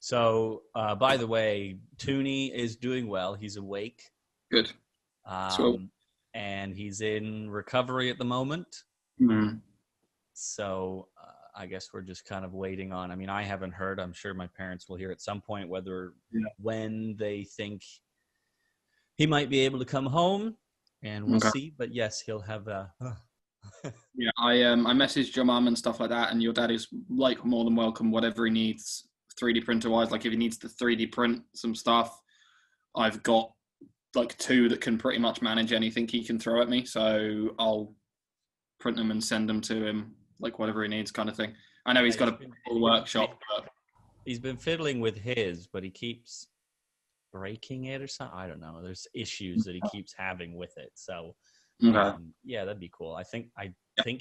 So, by the way, Tooney is doing well. He's awake. Good. And he's in recovery at the moment. Mm. So I guess we're just kind of waiting on. I mean, I haven't heard. I'm sure my parents will hear at some point when they think he might be able to come home, and we'll see. But yes, he'll have a. Yeah, I messaged your mum and stuff like that, and your dad is like more than welcome. Whatever he needs, 3D printer wise, like if he needs to 3D print some stuff, I've got like 2 that can pretty much manage anything he can throw at me. So I'll print them and send them to him, like whatever he needs, kind of thing. I know he's got a full workshop, but he's been fiddling with his, but he keeps breaking it or something. I don't know. There's issues that he keeps having with it. So yeah, that'd be cool. I think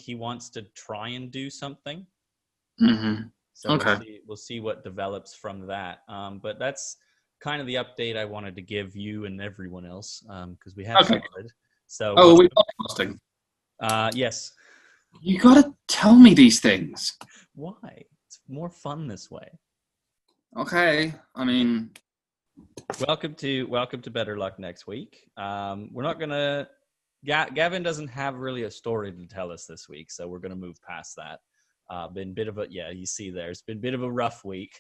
he wants to try and do something. Mm-hmm. So we'll see what develops from that. But that's kind of the update I wanted to give you and everyone else, because we have started. So are we podcasting? Yes. You gotta tell me these things. Why? It's more fun this way. Okay. I mean, welcome to Better Luck next week. We're not gonna. Gavin doesn't have really a story to tell us this week, so we're gonna move past that. Been a bit of a you see there. It's been a bit of a rough week.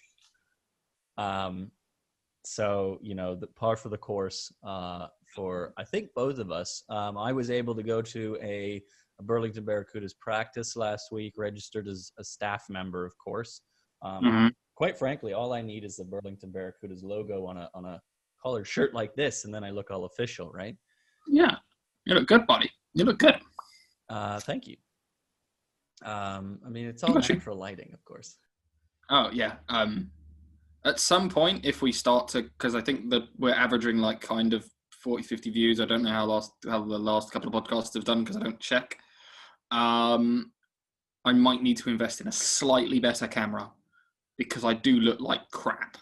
So the par for the course for I think both of us. I was able to go to a Burlington Barracudas practice last week, registered as a staff member, of course. Quite frankly, all I need is the Burlington Barracudas logo on a collared shirt like this, and then I look all official, right? Yeah, you look good, buddy. You look good. Thank you. I mean, it's all natural lighting, of course. Oh yeah. At some point, if we start to, because I think that we're averaging like kind of 40, 50 views. I don't know how the last couple of podcasts have done because I don't check. I might need to invest in a slightly better camera because I do look like crap.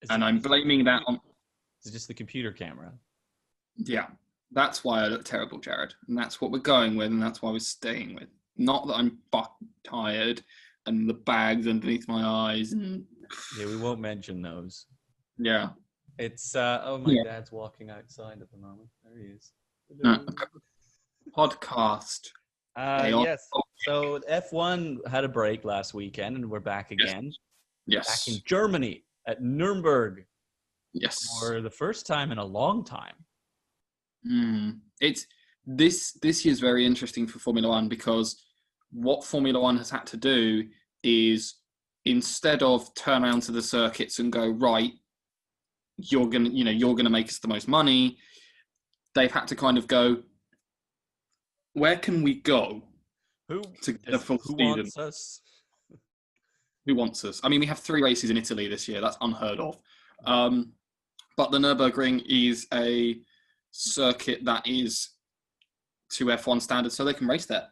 And I'm blaming that on... Is it just the computer camera? Yeah, that's why I look terrible, Jared. And that's what we're going with, and that's why we're staying with. Not that I'm tired and the bags underneath my eyes. And... Yeah, we won't mention those. Yeah. It's, my dad's walking outside at the moment. There he is. Podcast. Yes. So F1 had a break last weekend, and we're back again. Yes. Back in Germany at Nurburgring. Yes. For the first time in a long time. It's this year's very interesting for Formula One because what Formula One has had to do is instead of turn around to the circuits and go, right, you're gonna make us the most money, they've had to kind of go, where can we go to get a full season? Who wants us? Who wants us? I mean, we have 3 races in Italy this year. That's unheard of. But the Nurburgring is a circuit that is to F1 standards, so they can race there.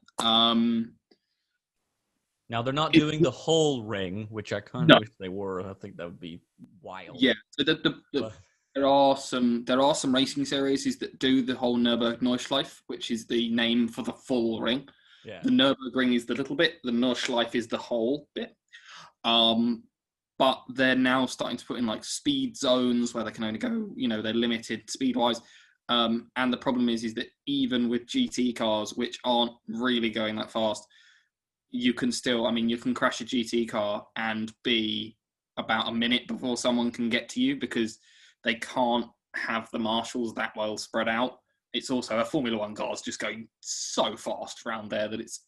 Now, they're not doing the whole ring, which I kind of wish they were. I think that would be wild. Yeah, there are some racing series that do the whole Nürburgring, which is the name for the full ring. Yeah. The Nürburgring is the little bit. The Nordschleife is the whole bit. But they're now starting to put in like speed zones where they can only go, they're limited speed-wise. And the problem is that even with GT cars, which aren't really going that fast, you can still, you can crash a GT car and be about a minute before someone can get to you because they can't have the marshals that well spread out. It's also a Formula One car is just going so fast around there that it's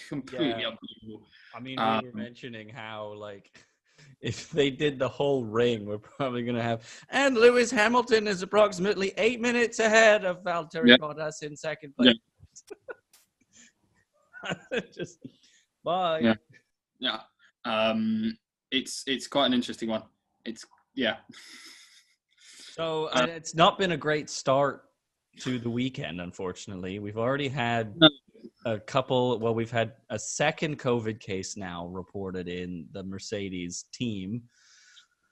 completely unbelievable. We were mentioning how, if they did the whole ring, we're probably going to have... And Lewis Hamilton is approximately 8 minutes ahead of Valtteri Bottas in second place. Yeah. Just... Bye. Yeah. It's quite an interesting one. So it's not been a great start to the weekend, unfortunately. We've already had we've had a second COVID case now reported in the Mercedes team.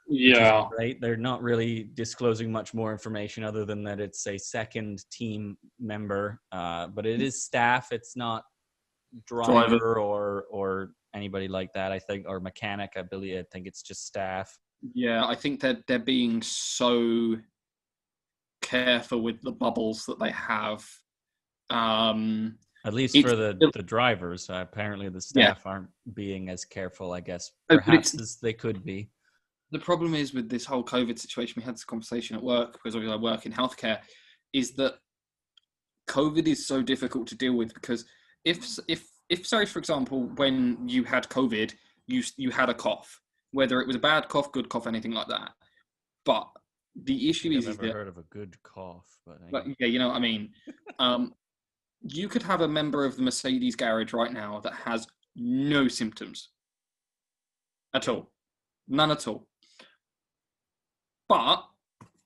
Yeah. Right. They're not really disclosing much more information other than that it's a second team member, but it is staff. It's not driver or anybody like that, I think, or mechanic. I think it's just staff. Yeah, I think they're being so careful with the bubbles that they have. At least It's for the drivers. Apparently, the yeah, staff aren't being as careful, I guess, but it's perhaps as they could be. the problem is with this whole COVID situation. We had this conversation at work because obviously I work in healthcare. Is that COVID is so difficult to deal with because if sorry, for example, when you had COVID, you had a cough, whether it was a bad cough, good cough, anything like that. But the I issue think I've is ever that, heard of a good cough, but like, anyway. yeah, you know what I mean. You could have a member of the Mercedes garage right now that has no symptoms at all, none at all. But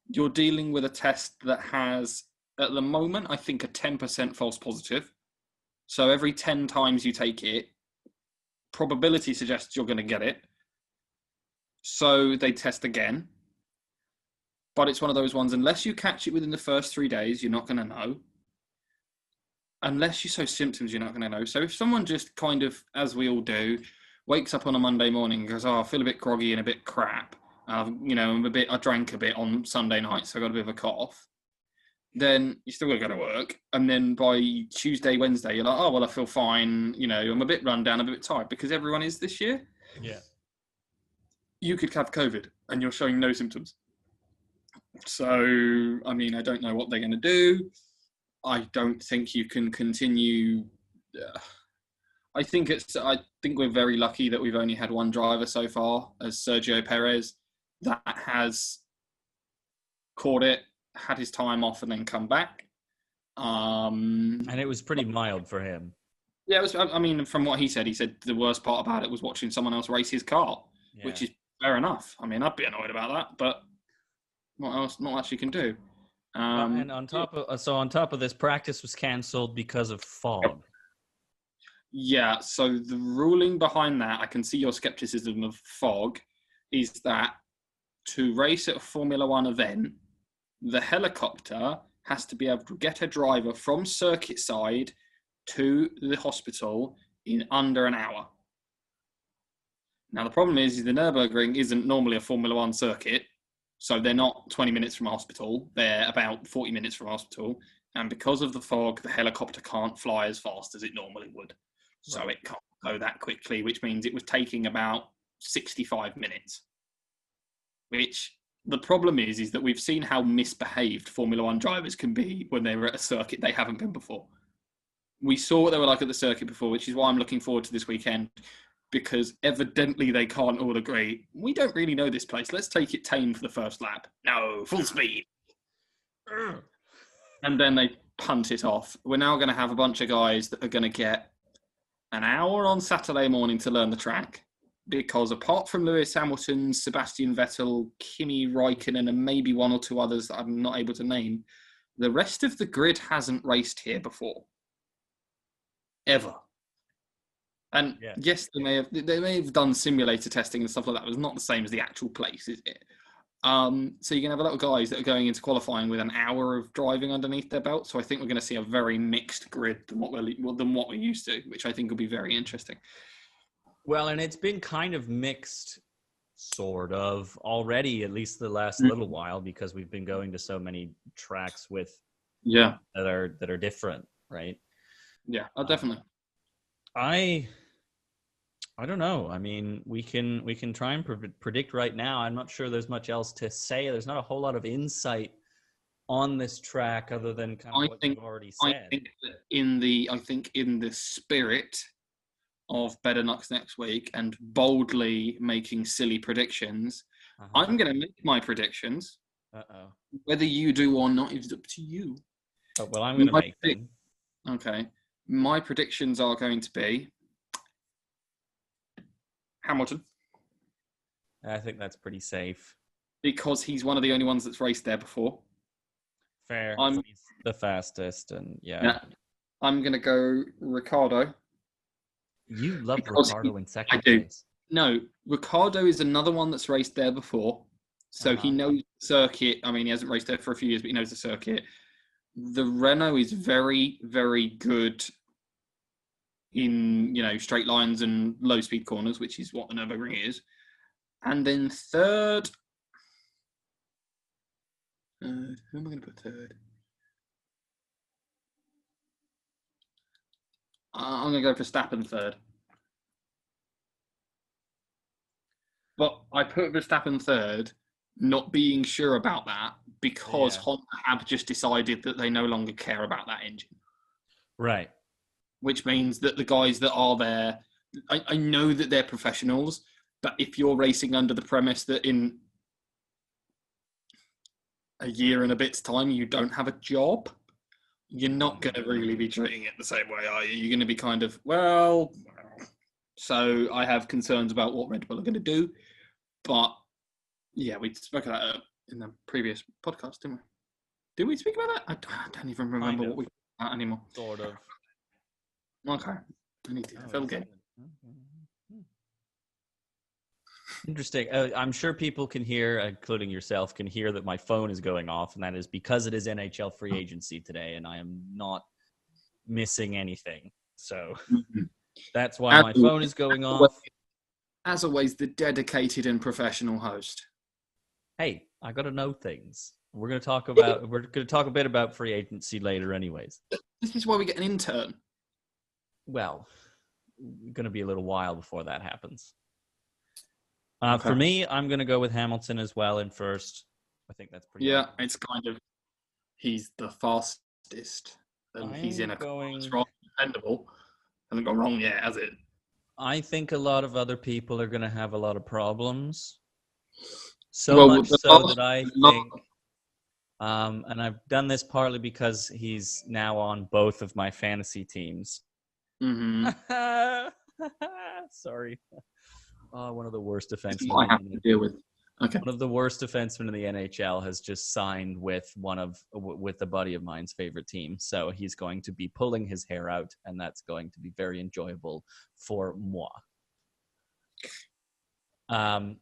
you're dealing with a test that has, at the moment, I think a 10% false positive. So every 10 times you take it, probability suggests you're going to get it. So they test again. But it's one of those ones, unless you catch it within the first 3 days, you're not going to know. Unless you show symptoms, you're not going to know. So if someone just kind of, as we all do, wakes up on a Monday morning and goes, "Oh, I feel a bit groggy and a bit crap. I drank a bit on Sunday night, so I got a bit of a cough." Then you're still going to go to work. And then by Tuesday, Wednesday, you're like, "Oh, well, I feel fine. I'm a bit run down, a bit tired," because everyone is this year. Yeah. You could have COVID and you're showing no symptoms. So, I mean, I don't know what they're going to do. I don't think you can continue. I think we're very lucky that we've only had one driver so far, as Sergio Perez, that has caught it, had his time off, and then come back. And it was pretty mild for him. Yeah, it was. I mean, from what he said the worst part about it was watching someone else race his car, Yeah. which is fair enough. I mean, I'd be annoyed about that, but not much you can do. And on top of this, practice was canceled because of fog. Yeah, so the ruling behind that, I can see your skepticism of fog, is that to race at a Formula One event, the helicopter has to be able to get a driver from circuit side to the hospital in under an hour. Now, the problem is the Nurburgring isn't normally a Formula One circuit, so they're not 20 minutes from a hospital. They're about 40 minutes from a hospital. And because of the fog, the helicopter can't fly as fast as it normally would. So Right. it can't go that quickly, which means it was taking about 65 minutes. Which the problem is that we've seen how misbehaved Formula One drivers can be when they're at a circuit they haven't been before. We saw what they were like at the circuit before, which is why I'm looking forward to this weekend, because evidently they can't all agree. We don't really know this place. Let's take it tame for the first lap. No, full speed. And then they punt it off. We're now going to have a bunch of guys that are going to get an hour on Saturday morning to learn the track, because apart from Lewis Hamilton, Sebastian Vettel, Kimi Raikkonen, and maybe one or two others that I'm not able to name, the rest of the grid hasn't raced here before. Ever. And Yeah. yes, they may have done simulator testing and stuff like that, but it's not the same as the actual place, is it? So you're going to have a lot of guys that are going into qualifying with an hour of driving underneath their belt. So I think we're going to see a very mixed grid than what we're used to, which I think will be very interesting. Well, and it's been kind of mixed, sort of, already, at least the last little while, because we've been going to so many tracks with Yeah, that are different, right? yeah, definitely. I don't know. I mean, we can try and predict right now. I'm not sure there's much else to say. There's not a whole lot of insight on this track other than kind of what you've already said. I think in the spirit of Better Knucks next week and boldly making silly predictions, I'm going to make my predictions. Uh-oh. Whether you do or not is up to you. Oh, well, I'm going to make them. Okay. My predictions are going to be Hamilton. I think that's pretty safe. Because he's one of the only ones that's raced there before. Fair. He's the fastest, and yeah. I'm going to go Ricciardo. You love Ricciardo in second place. No, Ricciardo is another one that's raced there before. So he knows the circuit. I mean, he hasn't raced there for a few years, but he knows the circuit. The Renault is very, very good in, straight lines and low speed corners, which is what the Nurburgring is. And then third, who am I going to put third? I'm going to go for Verstappen third. But I put Verstappen third, not being sure about that, because Honda have just decided that they no longer care about that engine. Right. Which means that the guys that are there, I know that they're professionals, but if you're racing under the premise that in a year and a bit's time you don't have a job, you're not going to really be treating it the same way, are you? You're going to be kind of, well. So I have concerns about what Red Bull are going to do. But yeah, we spoke about that in the previous podcast, didn't we? Did we speak about that? I don't even remember what we talked about anymore. Sort of. Okay. I need to fill game. Interesting. I'm sure people can hear, including yourself, can hear that my phone is going off, and that is because it is NHL Free Agency today, and I am not missing anything. So that's why my phone is going off. As always, the dedicated and professional host. Hey, I got to know things. We're going to talk a bit about free agency later, anyways. This is why we get an intern. Well, going to be a little while before that happens. Okay. For me, I'm going to go with Hamilton as well in first. I think that's pretty. Yeah, it's kind of he's the fastest, and he's in a strong, dependable. Hasn't gone wrong yet, has it? I think a lot of other people are going to have a lot of problems. So much so that I think, and I've done this partly because he's now on both of my fantasy teams. Mm-hmm. Sorry. One of the worst defensemen. I have to deal with. Okay. One of the worst defensemen in the NHL has just signed with a buddy of mine's favorite team. So he's going to be pulling his hair out, and that's going to be very enjoyable for moi. I'm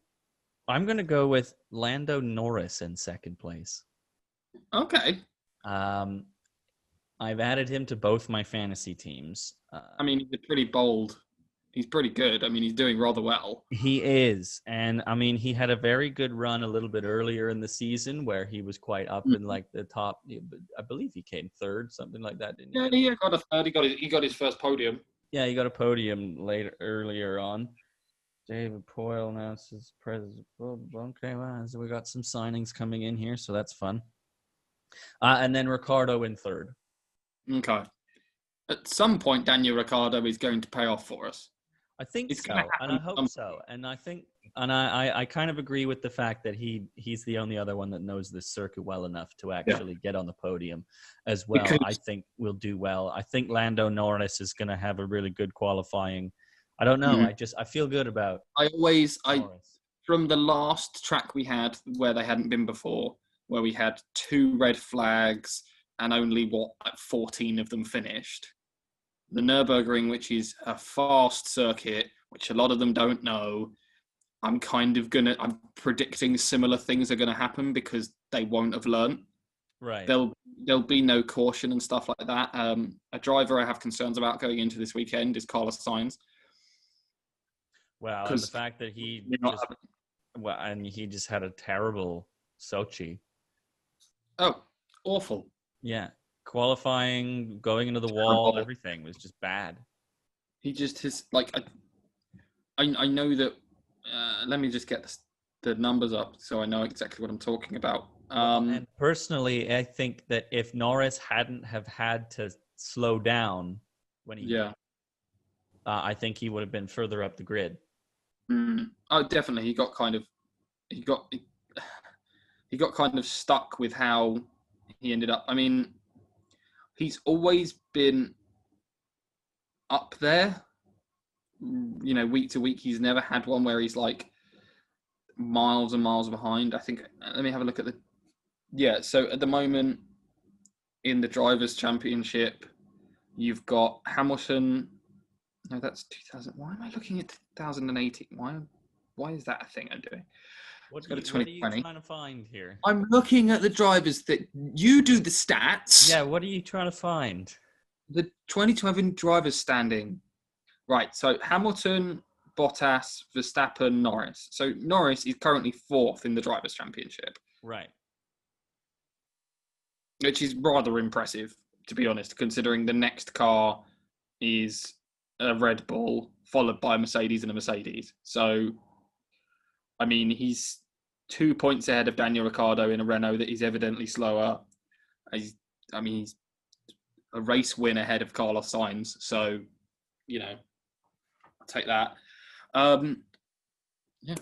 going to go with Lando Norris in second place. Okay. I've added him to both my fantasy teams. I mean, he's pretty bold. He's pretty good. I mean, he's doing rather well. He is. And, I mean, he had a very good run a little bit earlier in the season where he was quite up in, like, the top. I believe he came third, something like that, didn't he? Yeah, he got a third. He got his first podium. Yeah, he got a podium earlier on. David Poyle announced his president. Okay, well, so we got some signings coming in here, so that's fun. And then Ricciardo in third. Okay. At some point, Daniel Ricciardo is going to pay off for us. I think so, and I hope so. And I think, and I kind of agree with the fact that he's the only other one that knows this circuit well enough to actually get on the podium as well. Because I think we'll do well. I think Lando Norris is going to have a really good qualifying. I don't know. I feel good about. From the last track we had where they hadn't been before, where we had 2 red flags and only 14 of them finished. The Nurburgring, which is a fast circuit, which a lot of them don't know, I'm predicting similar things are going to happen because they won't have learned. Right. There'll be no caution and stuff like that. A driver I have concerns about going into this weekend is Carlos Sainz. Well, and the fact that he just had a terrible Sochi. Oh, awful. Yeah. Qualifying, going into the wall, everything was just bad. He just I know that. Let me just get the numbers up so I know exactly what I'm talking about. And personally, I think that if Norris hadn't have had to slow down when he did, I think he would have been further up the grid. Oh, definitely. He got kind of stuck with how he ended up. I mean, he's always been up there, week to week. He's never had one where he's like miles and miles behind. I think, let me have a look at so at the moment in the Drivers' Championship, you've got Hamilton. No, that's 2000. Why am I looking at 2018? Why is that a thing I'm doing? What are you trying to find here? I'm looking at the drivers that you do the stats. Yeah, what are you trying to find? The 2012 drivers standing. Right, so Hamilton, Bottas, Verstappen, Norris. So Norris is currently 4th in the Drivers' Championship. Right. Which is rather impressive, to be honest, considering the next car is a Red Bull, followed by a Mercedes and a Mercedes. So, I mean, he's 2 points ahead of Daniel Ricciardo in a Renault that is evidently slower. He's a race win ahead of Carlos Sainz. So, I'll take that. Yeah.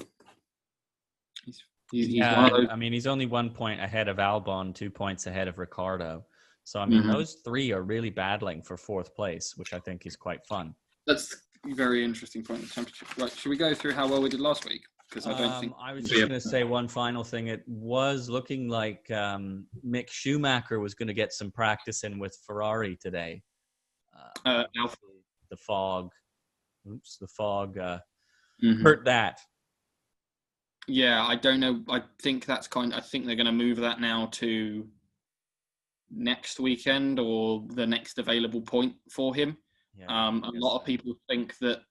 He's one of those. I mean, he's only 1 point ahead of Albon, 2 points ahead of Ricciardo. So, I mean, those three are really battling for 4th place, which I think is quite fun. That's a very interesting point in the championship. Right, should we go through how well we did last week? Because I don't think... I was just going to say one final thing. It was looking like Mick Schumacher was going to get some practice in with Ferrari today. The fog hurt that. Yeah, I don't know. I think they're going to move that now to next weekend or the next available point for him. Yeah, a lot of people think that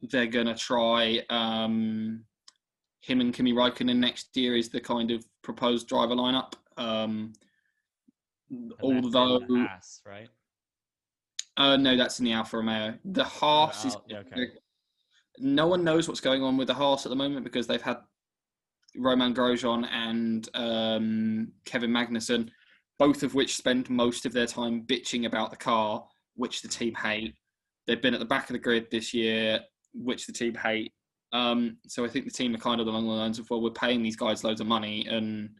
they're going to try him and Kimi Räikkönen next year is the kind of proposed driver lineup. Although, the Haas, right? No, that's in the Alfa Romeo. The Haas is. Okay. No one knows what's going on with the Haas at the moment because they've had Romain Grosjean and Kevin Magnussen, both of which spend most of their time bitching about the car, which the team hate. They've been at the back of the grid this year, which the team hate. So I think the team are kind of along the lines of, well, we're paying these guys loads of money and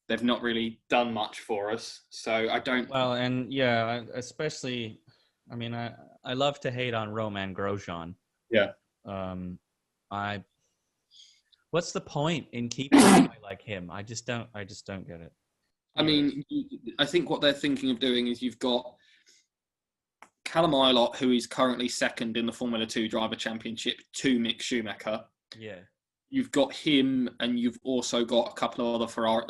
they've not really done much for us. So I don't... Well, and yeah, especially, I mean, I love to hate on Romain Grosjean. Yeah. What's the point in keeping a guy like him? I just don't get it. I mean, I think what they're thinking of doing is you've got Callum Ilott, who is currently 2nd in the Formula 2 Driver Championship to Mick Schumacher. Yeah. You've got him, and you've also got a couple of other Ferrari.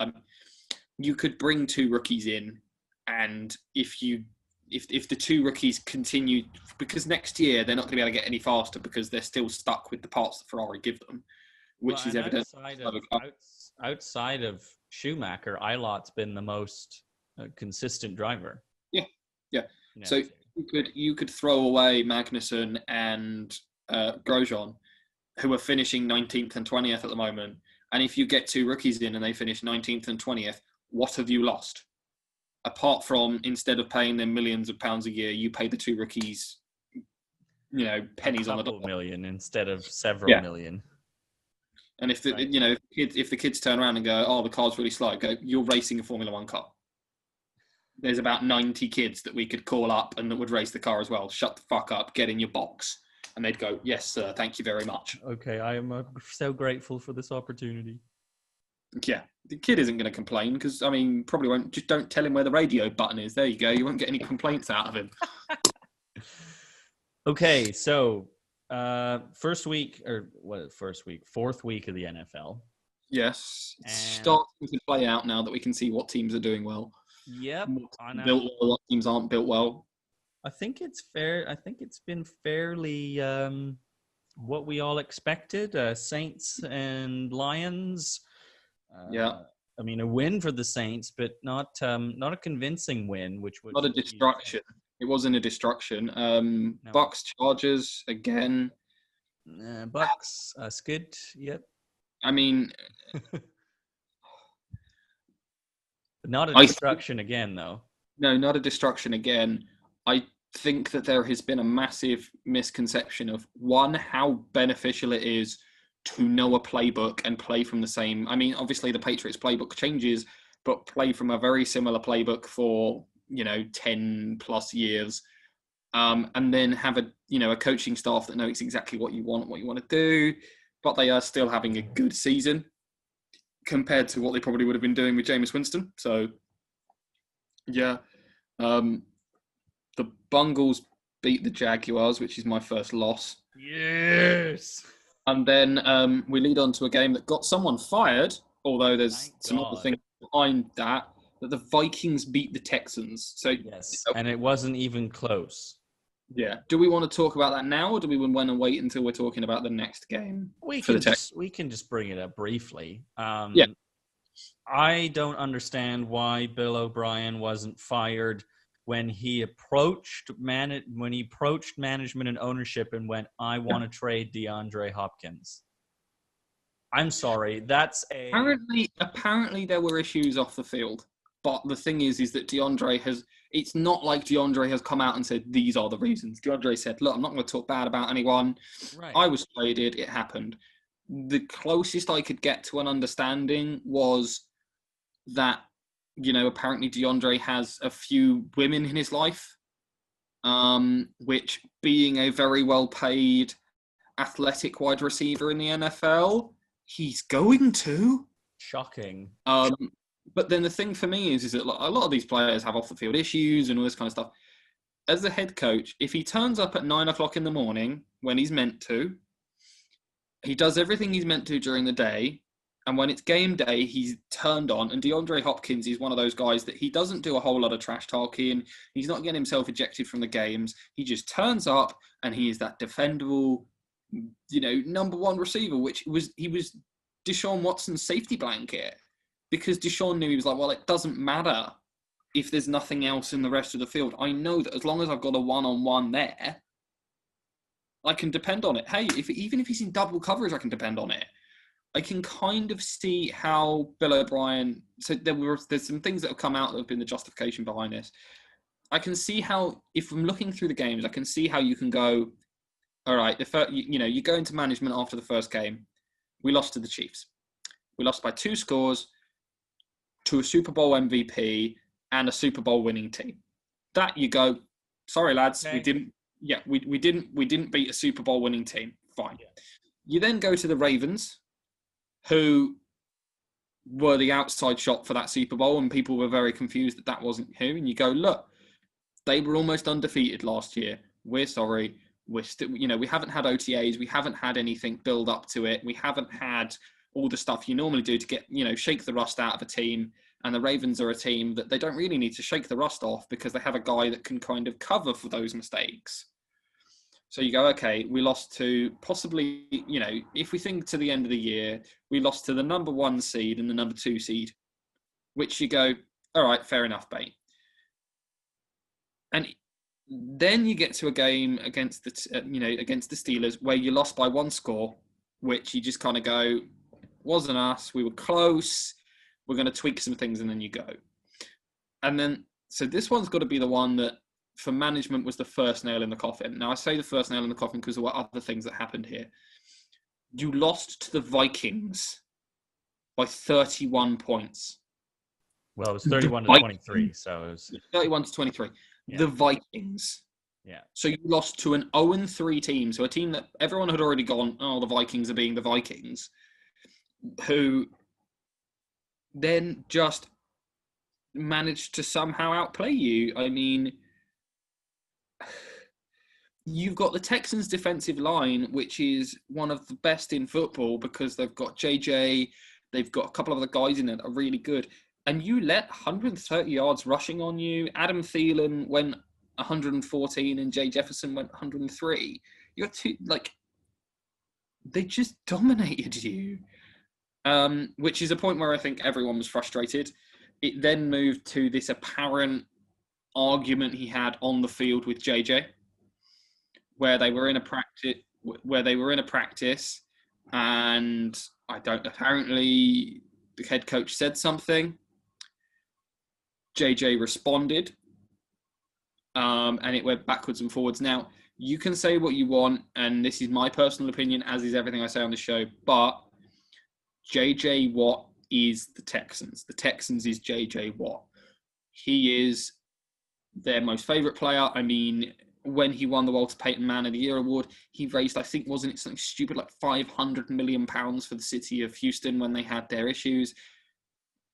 You could bring 2 rookies in, and if the 2 rookies continue, because next year they're not going to be able to get any faster because they're still stuck with the parts that Ferrari give them, which is evident. Outside of Schumacher, Ilott's been the most consistent driver. Yeah. So you could throw away Magnussen and Grosjean, who are finishing 19th and 20th at the moment. And if you get 2 rookies in and they finish 19th and 20th, what have you lost? Apart from, instead of paying them millions of pounds a year, you pay the 2 rookies, pennies on the dollar. Million instead of several million. And if the kids turn around and go, oh, the car's really slow, go, you're racing a Formula 1 car. There's about 90 kids that we could call up and that would race the car as well. Shut the fuck up, get in your box. And they'd go, yes, sir, thank you very much. Okay, I am so grateful for this opportunity. Yeah, the kid isn't going to complain because, probably won't. Just don't tell him where the radio button is. There you go. You won't get any complaints out of him. Okay, so fourth week of the NFL. Yes, it's starting to play out now that we can see what teams are doing well. Yep. Built well, what teams aren't built well. I think it's fair. I think it's been fairly what we all expected. Saints and Lions. A win for the Saints, but not a convincing win, which was not a destruction. It wasn't a destruction. No. Bucks, Chargers again. Bucks, skid. Yep. Not a destruction again, though. No, not a destruction again. I think that there has been a massive misconception of, one, how beneficial it is to know a playbook and play from the same. Obviously the Patriots playbook changes, but play from a very similar playbook for 10 plus years, and then have a coaching staff that knows exactly what you want to do, but they are still having a good season compared to what they probably would have been doing with Jameis Winston. So yeah, the Bungles beat the Jaguars, which is my first loss. Yes. And then we lead on to a game that got someone fired, although there's some other things behind that the Vikings beat the Texans. So yes, and it wasn't even close. Yeah. Do we want to talk about that now, or do we want to wait until we're talking about the next game for the tech? We can just bring it up briefly. Yeah. I don't understand why Bill O'Brien wasn't fired when he approached management and ownership and went, "I want to trade DeAndre Hopkins." I'm sorry, that's Apparently there were issues off the field, but the thing is that DeAndre has. It's not like DeAndre has come out and said these are the reasons. DeAndre said, "Look, I'm not going to talk bad about anyone. right. I was traded. It happened." The closest I could get to an understanding was that, apparently DeAndre has a few women in his life, which, being a very well-paid athletic wide receiver in the NFL, he's going to. Shocking. But then the thing for me is that a lot of these players have off-the-field issues and all this kind of stuff. As a head coach, if he turns up at 9 o'clock in the morning when he's meant to, he does everything he's meant to during the day, and when it's game day, he's turned on. And DeAndre Hopkins is one of those guys that he doesn't do a whole lot of trash talking. He's not getting himself ejected from the games. He just turns up, and he is that defendable, number one receiver, he was Deshaun Watson's safety blanket, because Deshaun knew, he was like, well, it doesn't matter if there's nothing else in the rest of the field. I know that as long as I've got a one-on-one there, I can depend on it. Hey, even if he's in double coverage, I can depend on it. I can kind of see how Bill O'Brien. So there's some things that have come out that have been the justification behind this. I can see how, if I'm looking through the games, I can see how you can go, all right, you go into management after the first game. We lost to the Chiefs. We lost by 2 scores to a Super Bowl MVP and a Super Bowl winning team. That you go, sorry lads, okay. we didn't beat a Super Bowl winning team. Fine. Yeah. You then go to the Ravens, who were the outside shot for that Super Bowl, and people were very confused that wasn't who. And you go, look, they were almost undefeated last year. We're sorry. We're still, we haven't had OTAs. We haven't had anything build up to it. We haven't had all the stuff you normally do to get, shake the rust out of a team. And the Ravens are a team that they don't really need to shake the rust off, because they have a guy that can kind of cover for those mistakes. So you go, okay, we lost to possibly, if we think to the end of the year, we lost to the number 1 seed and the number 2 seed, which you go, all right, fair enough, mate. And then you get to a game against the Steelers where you lost by 1 score, which you just kind of go, wasn't us, we were close, we're going to tweak some things, and then you go. And then, so this one's got to be the one that, for management, was the first nail in the coffin. Now, I say the first nail in the coffin because there were other things that happened here. You lost to the Vikings by 31 points. Well, it was 31 to 23, so it was 31 to 23. Yeah. The Vikings. Yeah. So you lost to an 0-3 team, so a team that everyone had already gone, oh, the Vikings are being the Vikings, who then just managed to somehow outplay you. I mean, you've got the Texans' defensive line, which is one of the best in football, because they've got JJ, they've got a couple of other guys in it that are really good. And you let 130 yards rushing on you. Adam Thielen went 114 and Jay Jefferson went 103. You're they just dominated you, which is a point where I think everyone was frustrated. It then moved to this apparent argument he had on the field with JJ, where they were in a practice, and apparently the head coach said something. JJ responded, and it went backwards and forwards. Now, you can say what you want, and this is my personal opinion, as is everything I say on the show, but JJ Watt is the Texans. The Texans is JJ Watt. He is their most favourite player. I mean, when he won the Walter Payton Man of the Year award, he raised, I think, wasn't it something stupid like £500 million for the city of Houston when they had their issues.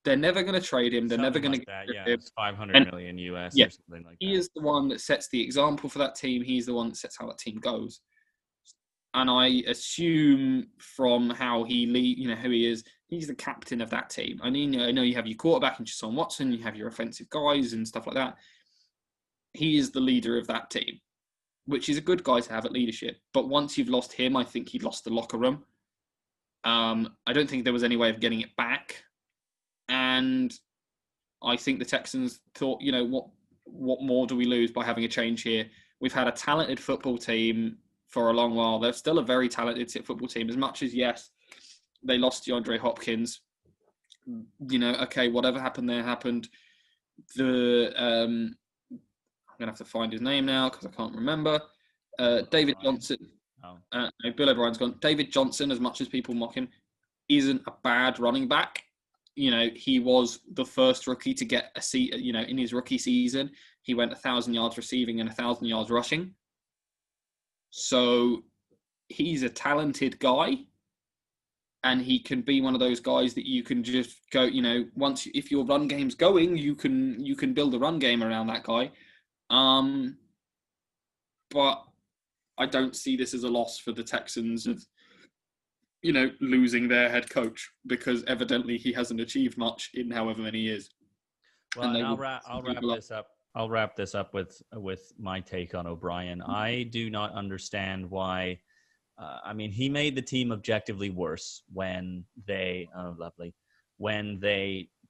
They're never going to trade him. They're never going to get rid of him. It's 500 million US or something like that. He is the one that sets the example for that team. He's the one that sets how that team goes. And I assume from how he who he is, he's the captain of that team. I mean, I know you have your quarterback in Deshaun Watson, you have your offensive guys and stuff like that. He is the leader of that team. which is a good guy to have at leadership. But once you've lost him, I think he lost the locker room. I don't think there was any way of getting it back. And I think the Texans thought, what more do we lose by having a change here? We've had a talented football team for a long while. They're still a very talented football team. As much as, yes, they lost DeAndre Hopkins. Okay, whatever happened there happened. I'm going to have to find his name now because I can't remember. David Johnson. No, Bill O'Brien's gone. David Johnson, as much as people mock him, isn't a bad running back. He was the first rookie to get a seat. In his rookie season, he went 1,000 yards receiving and 1,000 yards rushing. So he's a talented guy, and he can be one of those guys that you can just go. If your run game's going, you can build a run game around that guy. But I don't see this as a loss for the Texans of, losing their head coach, because evidently he hasn't achieved much in however many years. Well, and I'll wrap this up. I'll wrap this up with my take on O'Brien. I do not understand why. He made the team objectively worse when they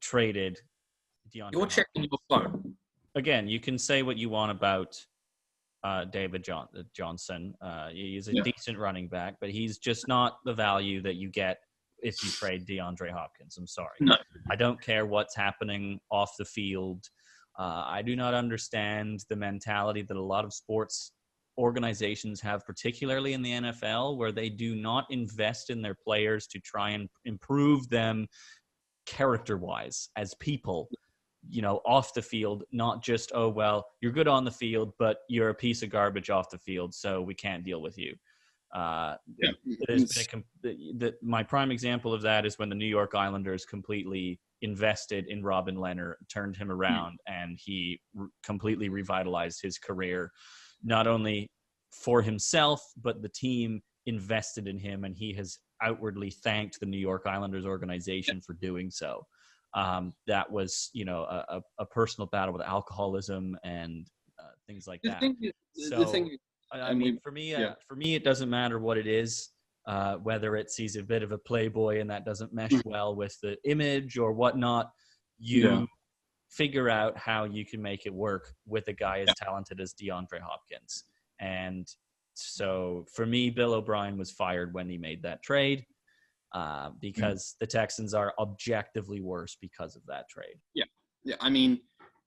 traded DeAndre. You're checking your phone. Again, you can say what you want about David Johnson. He's a decent running back, but he's just not the value that you get if you trade DeAndre Hopkins. I'm sorry. No. I don't care what's happening off the field. I do not understand the mentality that a lot of sports organizations have, particularly in the NFL, where they do not invest in their players to try and improve them character-wise as people, off the field, not just, oh, well, you're good on the field, but you're a piece of garbage off the field, so we can't deal with you. My prime example of that is when the New York Islanders completely invested in Robin Leonard, turned him around, and he completely revitalized his career, not only for himself, but the team invested in him, and he has outwardly thanked the New York Islanders organization for doing so. That was, a personal battle with alcoholism and things like that. For me, it doesn't matter what it is, whether he's a bit of a playboy and that doesn't mesh well with the image or whatnot. You figure out how you can make it work with a guy as talented as DeAndre Hopkins. And so for me, Bill O'Brien was fired when he made that trade. Because the Texans are objectively worse because of that trade. Yeah.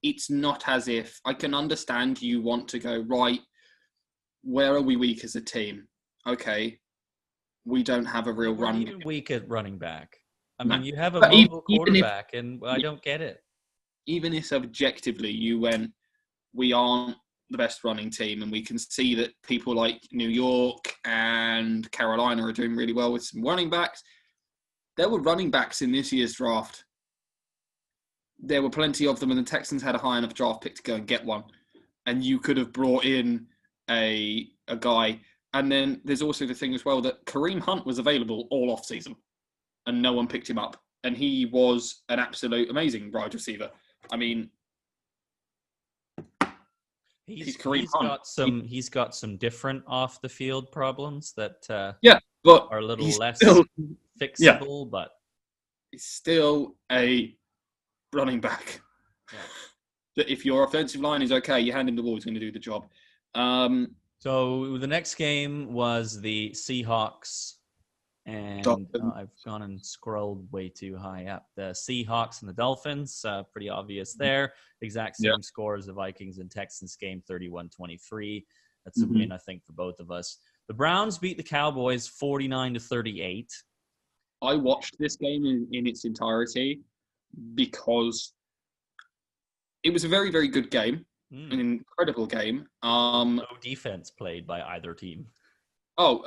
It's not as if I can understand you want to go, right, where are we weak as a team? Okay, we don't have a real run. We're weak at running back. You have a mobile quarterback, and I don't get it. Even if objectively you went, we aren't the best running team, and we can see that people like New York and Carolina are doing really well with some running backs. There were running backs in this year's draft. There were plenty of them, and the Texans had a high enough draft pick to go and get one. And you could have brought in a guy. And then there's also the thing as well that Kareem Hunt was available all off-season, and no one picked him up. And he was an absolute amazing wide receiver. He's got some different off-the-field problems that but are a little less fixable, but he's still a running back. Yeah. That if your offensive line is okay, you hand him the ball, he's going to do the job. So the next game was the Seahawks, and I've gone and scrolled way too high up. The Seahawks and the Dolphins, pretty obvious there. Exact same score as the Vikings and Texans game, 31-23. That's a win, I think, for both of us. The Browns beat the Cowboys 49-38. I watched this game in its entirety because it was a very, very good game, an incredible game. No defense played by either team. So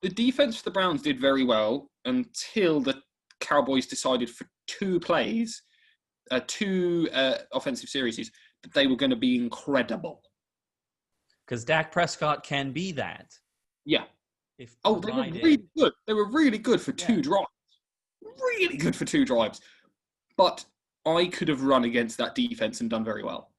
the defense for the Browns did very well until the Cowboys decided for two plays, two offensive series, that they were going to be incredible. Because Dak Prescott can be that. Yeah. They were really good. They were really good for two drives. Really good for two drives. But I could have run against that defense and done very well.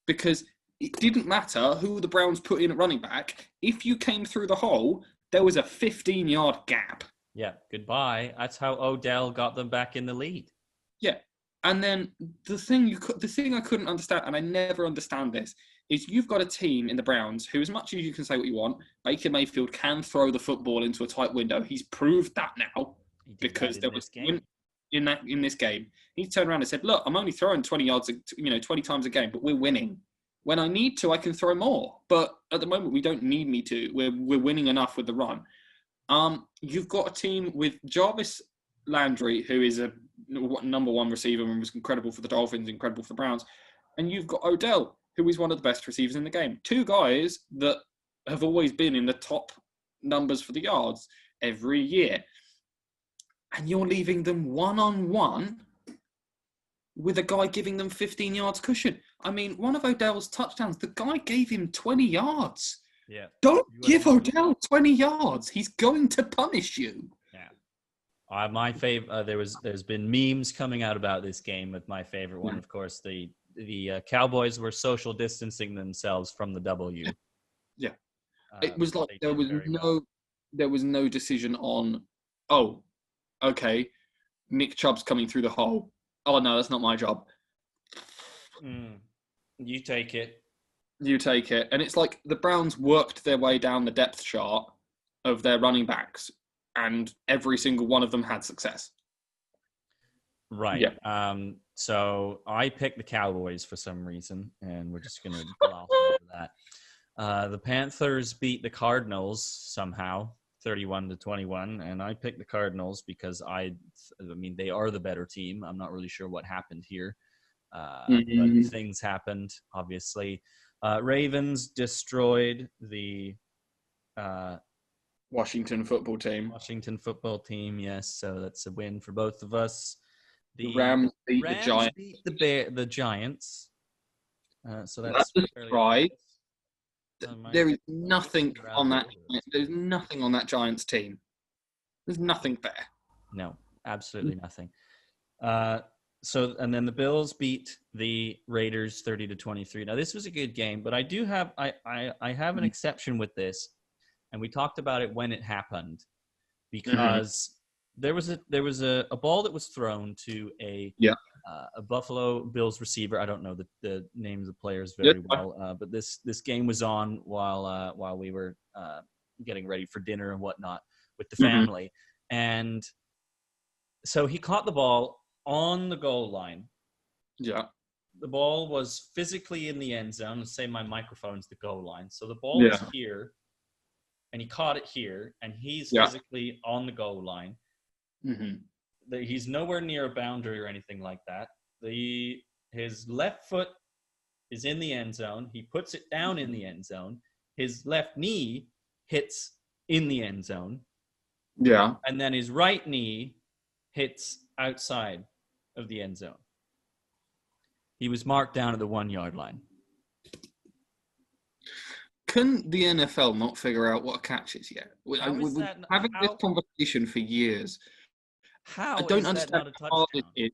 Because it didn't matter who the Browns put in at running back. If you came through the hole, there was a 15-yard gap. Yeah, goodbye. That's how Odell got them back in the lead. Yeah, and then the thing I couldn't understand, and I never understand this, is you've got a team in the Browns who, as much as you can say what you want, Baker Mayfield can throw the football into a tight window. He's proved that now because there was in this game. He turned around and said, "Look, I'm only throwing 20 yards, 20 times a game, but we're winning. When I need to, I can throw more. But at the moment, we don't need me to. We're winning enough with the run." You've got a team with Jarvis Landry, who is a number one receiver and was incredible for the Dolphins, incredible for the Browns. And you've got Odell, who is one of the best receivers in the game. Two guys that have always been in the top numbers for the yards every year. And you're leaving them one-on-one with a guy giving them 15 yards cushion. I mean, one of Odell's touchdowns, the guy gave him 20 yards. Yeah. Don't give Odell 20 yards. He's going to punish you. Yeah. My favorite. There's been memes coming out about this game. With my favorite one, of course, the Cowboys were social distancing themselves from the W. Yeah. It was like there was no decision on. Oh, okay. Nick Chubb's coming through the hole. Oh no, that's not my job. You take it. You take it. And it's like the Browns worked their way down the depth chart of their running backs, and every single one of them had success. Right. Yeah. So I picked the Cowboys for some reason, and we're just going to gloss over that. The Panthers beat the Cardinals somehow, 31-21, and I picked the Cardinals because they are the better team. I'm not really sure what happened here. But things happened, obviously. Ravens destroyed the Washington football team. Yes. So that's a win for both of us. The Rams beat the Giants. The Giants. So that's right. There is nothing on that. There's nothing on that Giants team. There's nothing there. No, absolutely nothing. And then the Bills beat the Raiders 30-23. Now this was a good game, but I do have I have an exception with this, and we talked about it when it happened, because there was a ball that was thrown to a Buffalo Bills receiver. I don't know the names of the players very well, but this game was on while we were getting ready for dinner and whatnot with the family, and so he caught the ball on the goal line. Yeah. The ball was physically in the end zone. Let's say my microphone's the goal line. So the ball was here, and he caught it here, and he's physically on the goal line. He's nowhere near a boundary or anything like that. His left foot is in the end zone. He puts it down in the end zone. His left knee hits in the end zone. Yeah. And then his right knee hits outside of the end zone. He was marked down at the 1 yard line. Couldn't the NFL not figure out what a catch is yet? We've been having this conversation for years. I don't understand how hard it is.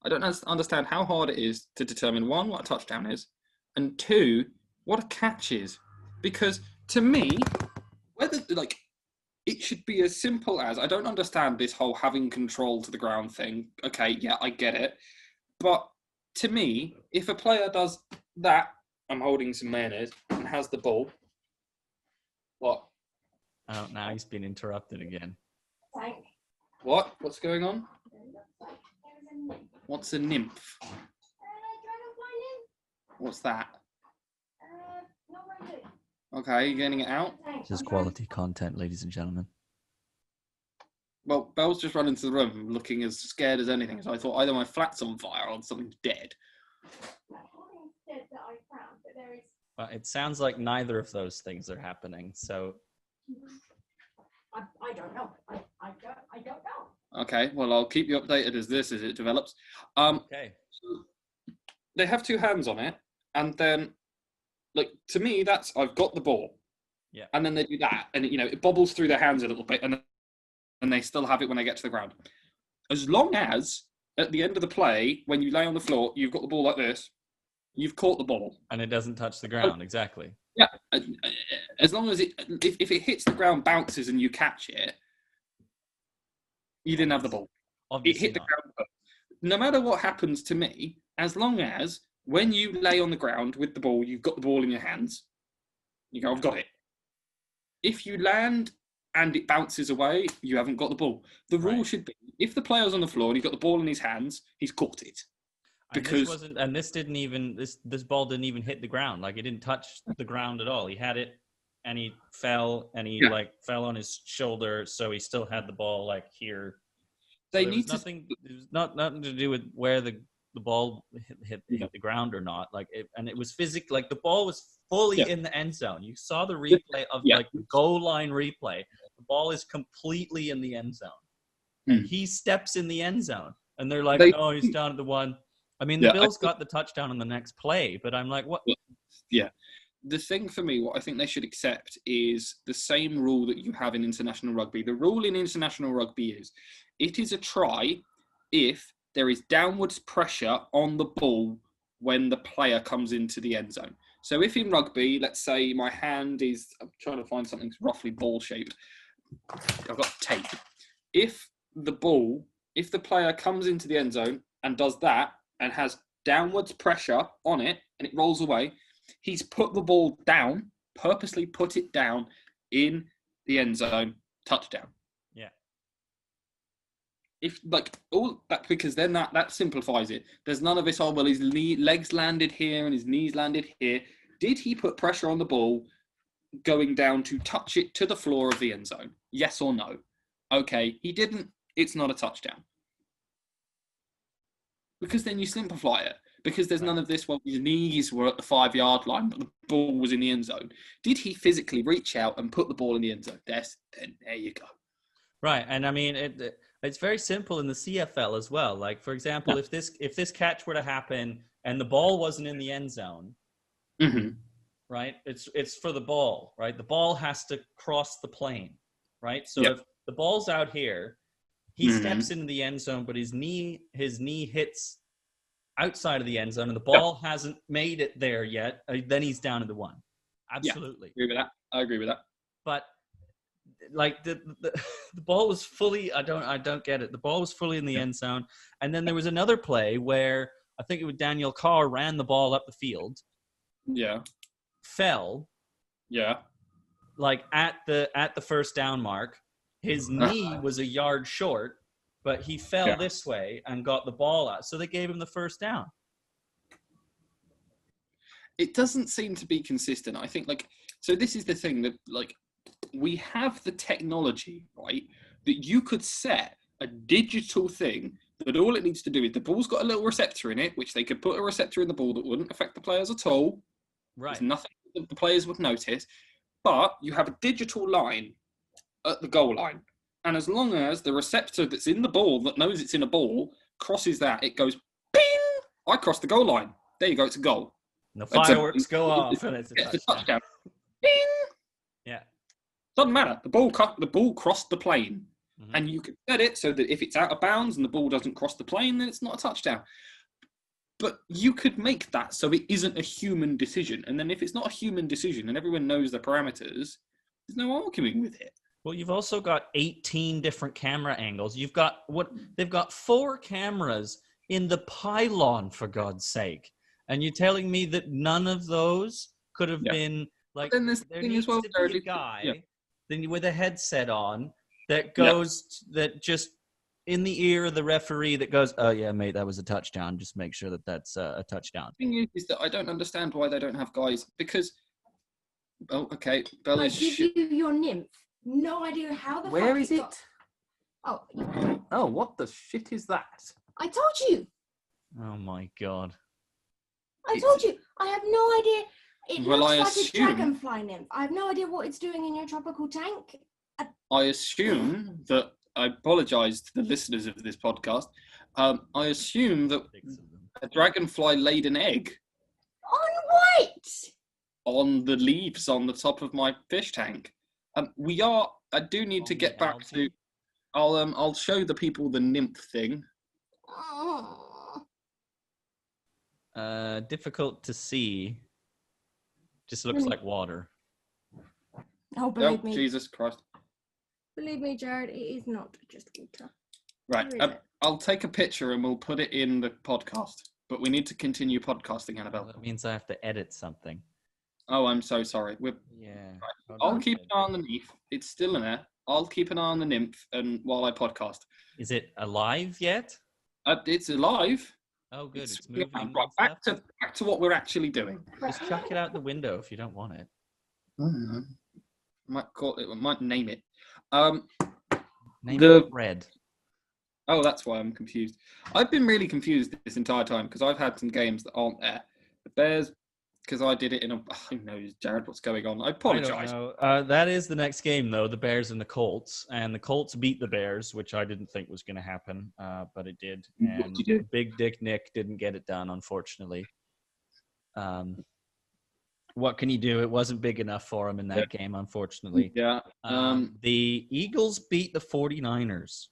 I don't understand how hard it is to determine, one, what a touchdown is, and two, what a catch is. Because to me, it should be as simple as, I don't understand this whole having control to the ground thing. Okay, yeah, I get it. But to me, if a player does that, I'm holding some mayonnaise, and has the ball, what? Oh, now he's been interrupted again. What? What's going on? What's a nymph? What's that? Okay, you getting it out? This is quality content, ladies and gentlemen. Well, Belle's just run into the room looking as scared as anything, so I thought either my flat's on fire or something's dead. Well, it sounds like neither of those things are happening, so... I don't know. I don't know. Okay, well, I'll keep you updated as it develops. Okay. They have two hands on it, and then, to me, that's, I've got the ball. Yeah. And then they do that, and, it bobbles through their hands a little bit, and they still have it when they get to the ground. As long as, at the end of the play, when you lay on the floor, you've got the ball like this, you've caught the ball. And it doesn't touch the ground, exactly. Yeah, as long as if it hits the ground, bounces, and you catch it, you didn't have the ball. Obviously It hit the ground. No matter what happens to me, as long as when you lay on the ground with the ball, you've got the ball in your hands, you go, I've got it. If you land and it bounces away, you haven't got the ball. The rule should be, if the player's on the floor and he's got the ball in his hands, he's caught it. Because this ball didn't even hit the ground. Like, it didn't touch the ground at all. He had it and he fell and he fell on his shoulder, so he still had the ball like here. So nothing to do with where the ball hit the ground or not. Like, it was physical. Like, the ball was fully in the end zone. You saw the replay of like the goal line replay. The ball is completely in the end zone, and he steps in the end zone, and they're like, "No, he's down at the one." I mean, the Bills got the touchdown on the next play, but I'm like, what? Yeah. The thing for me, what I think they should accept is the same rule that you have in international rugby. The rule in international rugby is it is a try if there is downwards pressure on the ball when the player comes into the end zone. So if in rugby, let's say my hand is, I'm trying to find something roughly ball-shaped. I've got tape. If the player comes into the end zone and does that and has downwards pressure on it and it rolls away, he's put the ball down, purposely put it down in the end zone, touchdown. Yeah. If like all that, because then that simplifies it. There's none of this, well, his legs landed here and his knees landed here. Did he put pressure on the ball going down to touch it to the floor of the end zone? Yes or no? Okay, he didn't. It's not a touchdown. Because then you simplify it. Because there's none of this, well, his knees were at the 5-yard line, but the ball was in the end zone. Did he physically reach out and put the ball in the end zone? There you go. Right, and I mean, it's very simple in the CFL as well. Like, for example, if this catch were to happen and the ball wasn't in the end zone, right? It's for the ball, right? The ball has to cross the plane, right? So if the ball's out here, he steps into the end zone, but his knee hits outside of the end zone and the ball hasn't made it there yet, then he's down to the one. Absolutely. I agree with that. But like the ball was fully, I don't get it. The ball was fully in the end zone. And then there was another play where I think it was Daniel Carr ran the ball up the field. Yeah. Fell. Yeah. Like at the first down mark. His knee was a yard short, but he fell this way and got the ball out. So they gave him the first down. It doesn't seem to be consistent. I think, so this is the thing that, we have the technology, right, that you could set a digital thing that all it needs to do is the ball's got a little receptor in it, which they could put a receptor in the ball that wouldn't affect the players at all. Right. There's nothing that the players would notice. But you have a digital line at the goal line. And as long as the receptor that's in the ball that knows it's in a ball crosses that, it goes, bing! I crossed the goal line. There you go, it's a goal. The fireworks go off and it's a touchdown. Bing! Yeah. Doesn't matter. The ball crossed the plane. Mm-hmm. And you can set it so that if it's out of bounds and the ball doesn't cross the plane, then it's not a touchdown. But you could make that so it isn't a human decision. And then if it's not a human decision and everyone knows the parameters, there's no arguing with it. Well, you've also got 18 different camera angles. They've got 4 cameras in the pylon, for God's sake. And you're telling me that none of those could have been like, then there needs to be a guy with a headset on that goes, that just in the ear of the referee that goes, oh yeah, mate, that was a touchdown. Just make sure that that's a touchdown. The thing is that I don't understand why they don't have guys, because, Bella is... give you your nymph. No idea how the Where is it? Oh, what the shit is that? I told you. Oh my God. I told you. I have no idea. It looks like a dragonfly nymph. I have no idea what it's doing in your tropical tank. I assume that, I apologise to the listeners of this podcast, I assume that a dragonfly laid an egg. On what? On the leaves on the top of my fish tank. I do need to get back to. I'll show the people the nymph thing. Difficult to see. Just looks like water. Oh, believe me. Jesus Christ. Believe me, Jared, it is not just water. Right. I'll take a picture and we'll put it in the podcast. But we need to continue podcasting, Annabelle. That means I have to edit something. Oh, I'm so sorry. Yeah. Right. I'll keep an eye on the nymph. It's still in there. I'll keep an eye on the nymph and while I podcast. Is it alive yet? It's alive. Oh, good. It's moving. Right, back to what we're actually doing. Just chuck it out the window if you don't want it. Might name it. Name it Red. Oh, that's why I'm confused. I've been really confused this entire time because I've had some games that aren't there. The Bears, because I did it in a... Who knows, Jared, what's going on? I apologise. That is the next game, though, the Bears and the Colts. And the Colts beat the Bears, which I didn't think was going to happen, but it did. And Big Dick Nick didn't get it done, unfortunately. What can you do? It wasn't big enough for him in that game, unfortunately. Yeah. The Eagles beat the 49ers.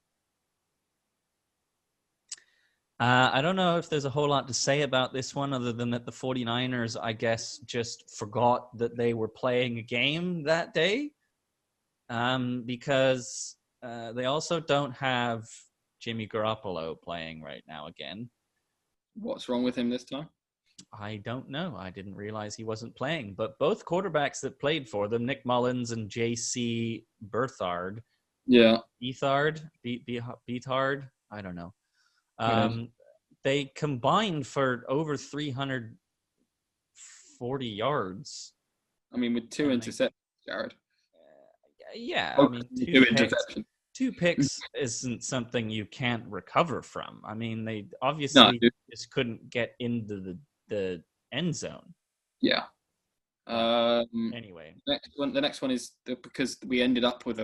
I don't know if there's a whole lot to say about this one other than that the 49ers, I guess, just forgot that they were playing a game that day because they also don't have Jimmy Garoppolo playing right now again. What's wrong with him this time? I don't know. I didn't realize he wasn't playing. But both quarterbacks that played for them, Nick Mullins and J.C. Beathard. Yeah. Beathard? I don't know. They combined for over 340 yards. I mean, with two interceptions, Jared. Yeah, I mean, two picks isn't something you can't recover from. I mean, they obviously just couldn't get into the end zone. Yeah. Anyway, the next one is because we ended up with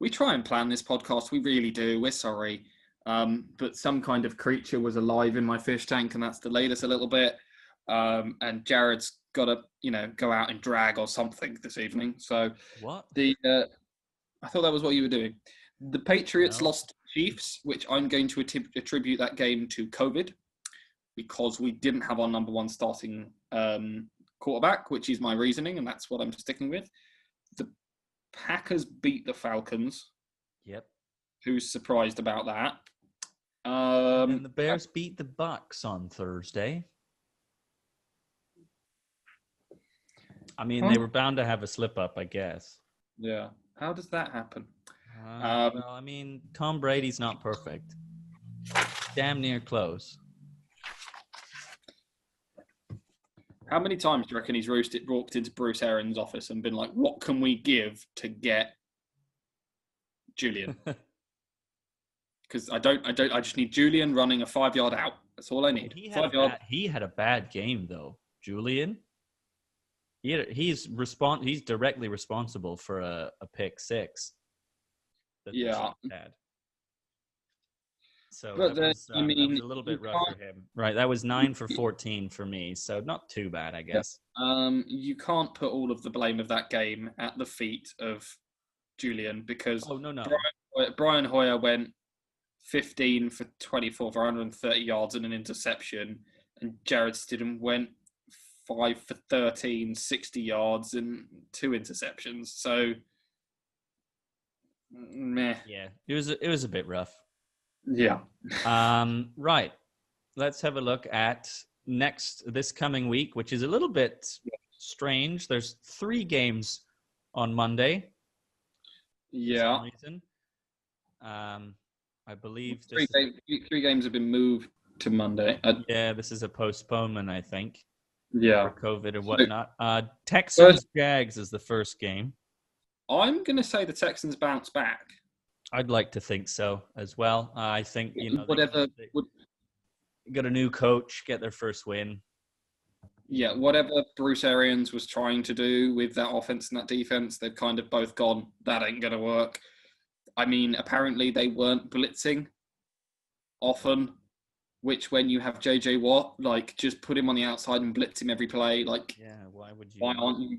we try and plan this podcast. We really do. We're sorry. But some kind of creature was alive in my fish tank, and that's delayed us a little bit. And Jared's got to, go out and drag or something this evening. So what? I thought that was what you were doing. The Patriots lost to Chiefs, which I'm going to attribute that game to COVID because we didn't have our number one starting quarterback, which is my reasoning, and that's what I'm sticking with. The Packers beat the Falcons. Yep. Who's surprised about that? And the Bears beat the Bucks on Thursday. I mean, they were bound to have a slip-up, I guess. Yeah. How does that happen? Well, I mean, Tom Brady's not perfect. Damn near close. How many times do you reckon he's walked into Bruce Arians' office and been like, what can we give to get Julian? Because I just need Julian running a 5-yard out. That's all I need. He had a bad game though, Julian. He's directly responsible for a pick six. Yeah. So that was a little bit rough for him. Right, that was 9 for 14 for me, so not too bad, I guess. You can't put all of the blame of that game at the feet of Julian because Brian Hoyer went 15 for 24 for 130 yards and an interception, and Jared Stidham went 5 for 13, 60 yards and 2 interceptions. So, meh. Yeah, it was a bit rough. Yeah. Right. Let's have a look at this coming week, which is a little bit strange. There's 3 games on Monday. Yeah. For some reason. I believe 3 games have been moved to Monday. This is a postponement, I think. Yeah. For COVID and whatnot. Texans Jags is the first game. I'm going to say the Texans bounce back. I'd like to think so as well. I think they got a new coach, get their first win. Yeah, whatever Bruce Arians was trying to do with that offense and that defense, they've kind of both gone, that ain't going to work. I mean, apparently they weren't blitzing often, which when you have JJ Watt, just put him on the outside and blitz him every play. Why would you? Why aren't you?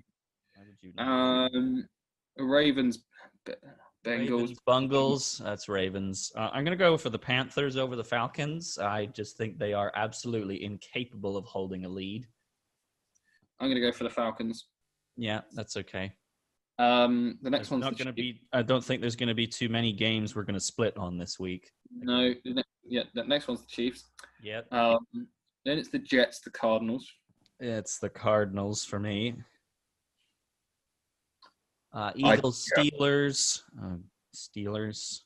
Why would you? Ravens Bengals. Bungles. That's Ravens. I'm going to go for the Panthers over the Falcons. I just think they are absolutely incapable of holding a lead. I'm going to go for the Falcons. Yeah, that's okay. The next one's not going to be. I don't think there's going to be too many games we're going to split on this week. No, the next one's the Chiefs. Yep. Then it's the Jets, the Cardinals. It's the Cardinals for me. Eagles, Steelers. Steelers.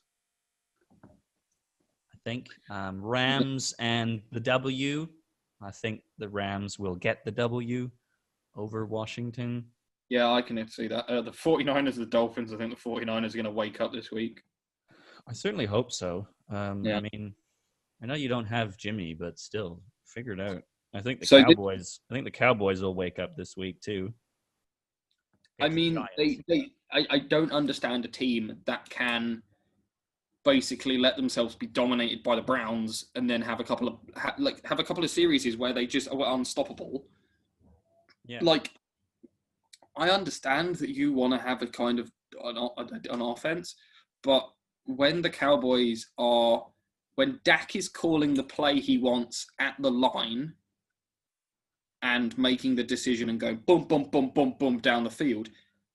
I think Rams and the W. I think the Rams will get the W over Washington. Yeah, I can see that. The 49ers, the Dolphins, I think the 49ers are going to wake up this week. I certainly hope so. Yeah. I mean, I know you don't have Jimmy, but still, figure it out. I think the Cowboys will wake up this week too. I mean, I don't understand a team that can basically let themselves be dominated by the Browns and then have a couple of series where they just are unstoppable. Yeah. Like, I understand that you want to have a kind of an offense, but when the Cowboys when Dak is calling the play he wants at the line and making the decision and going boom, boom, boom, boom, boom down the field,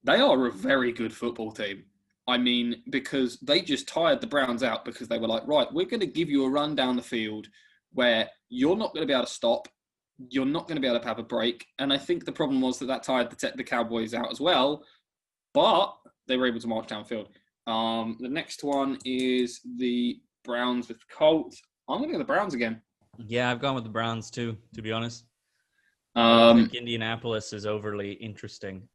they are a very good football team. I mean, because they just tired the Browns out because they were like, right, we're going to give you a run down the field where you're not going to be able to stop. You're not going to be able to have a break. And I think the problem was that tired the Cowboys out as well, but they were able to march downfield. The next one is the Browns with Colts. I'm going to go the Browns again. Yeah, I've gone with the Browns too, to be honest. I don't think Indianapolis is overly interesting.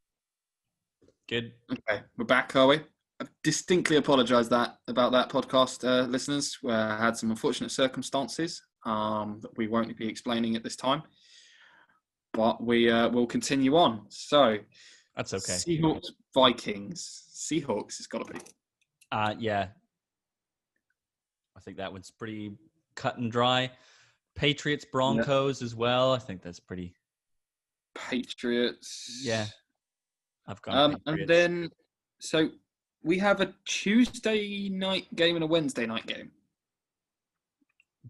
Good. Okay, we're back, are we? I distinctly apologise about that podcast, listeners, where I had some unfortunate circumstances that we won't be explaining at this time. But we will continue on. So, that's okay. Seahawks, Vikings. Seahawks, it's got to be. Yeah. I think that one's pretty cut and dry. Patriots, Broncos as well. I think that's pretty. Patriots. Yeah. I've gone Patriots. And then, so we have a Tuesday night game and a Wednesday night game.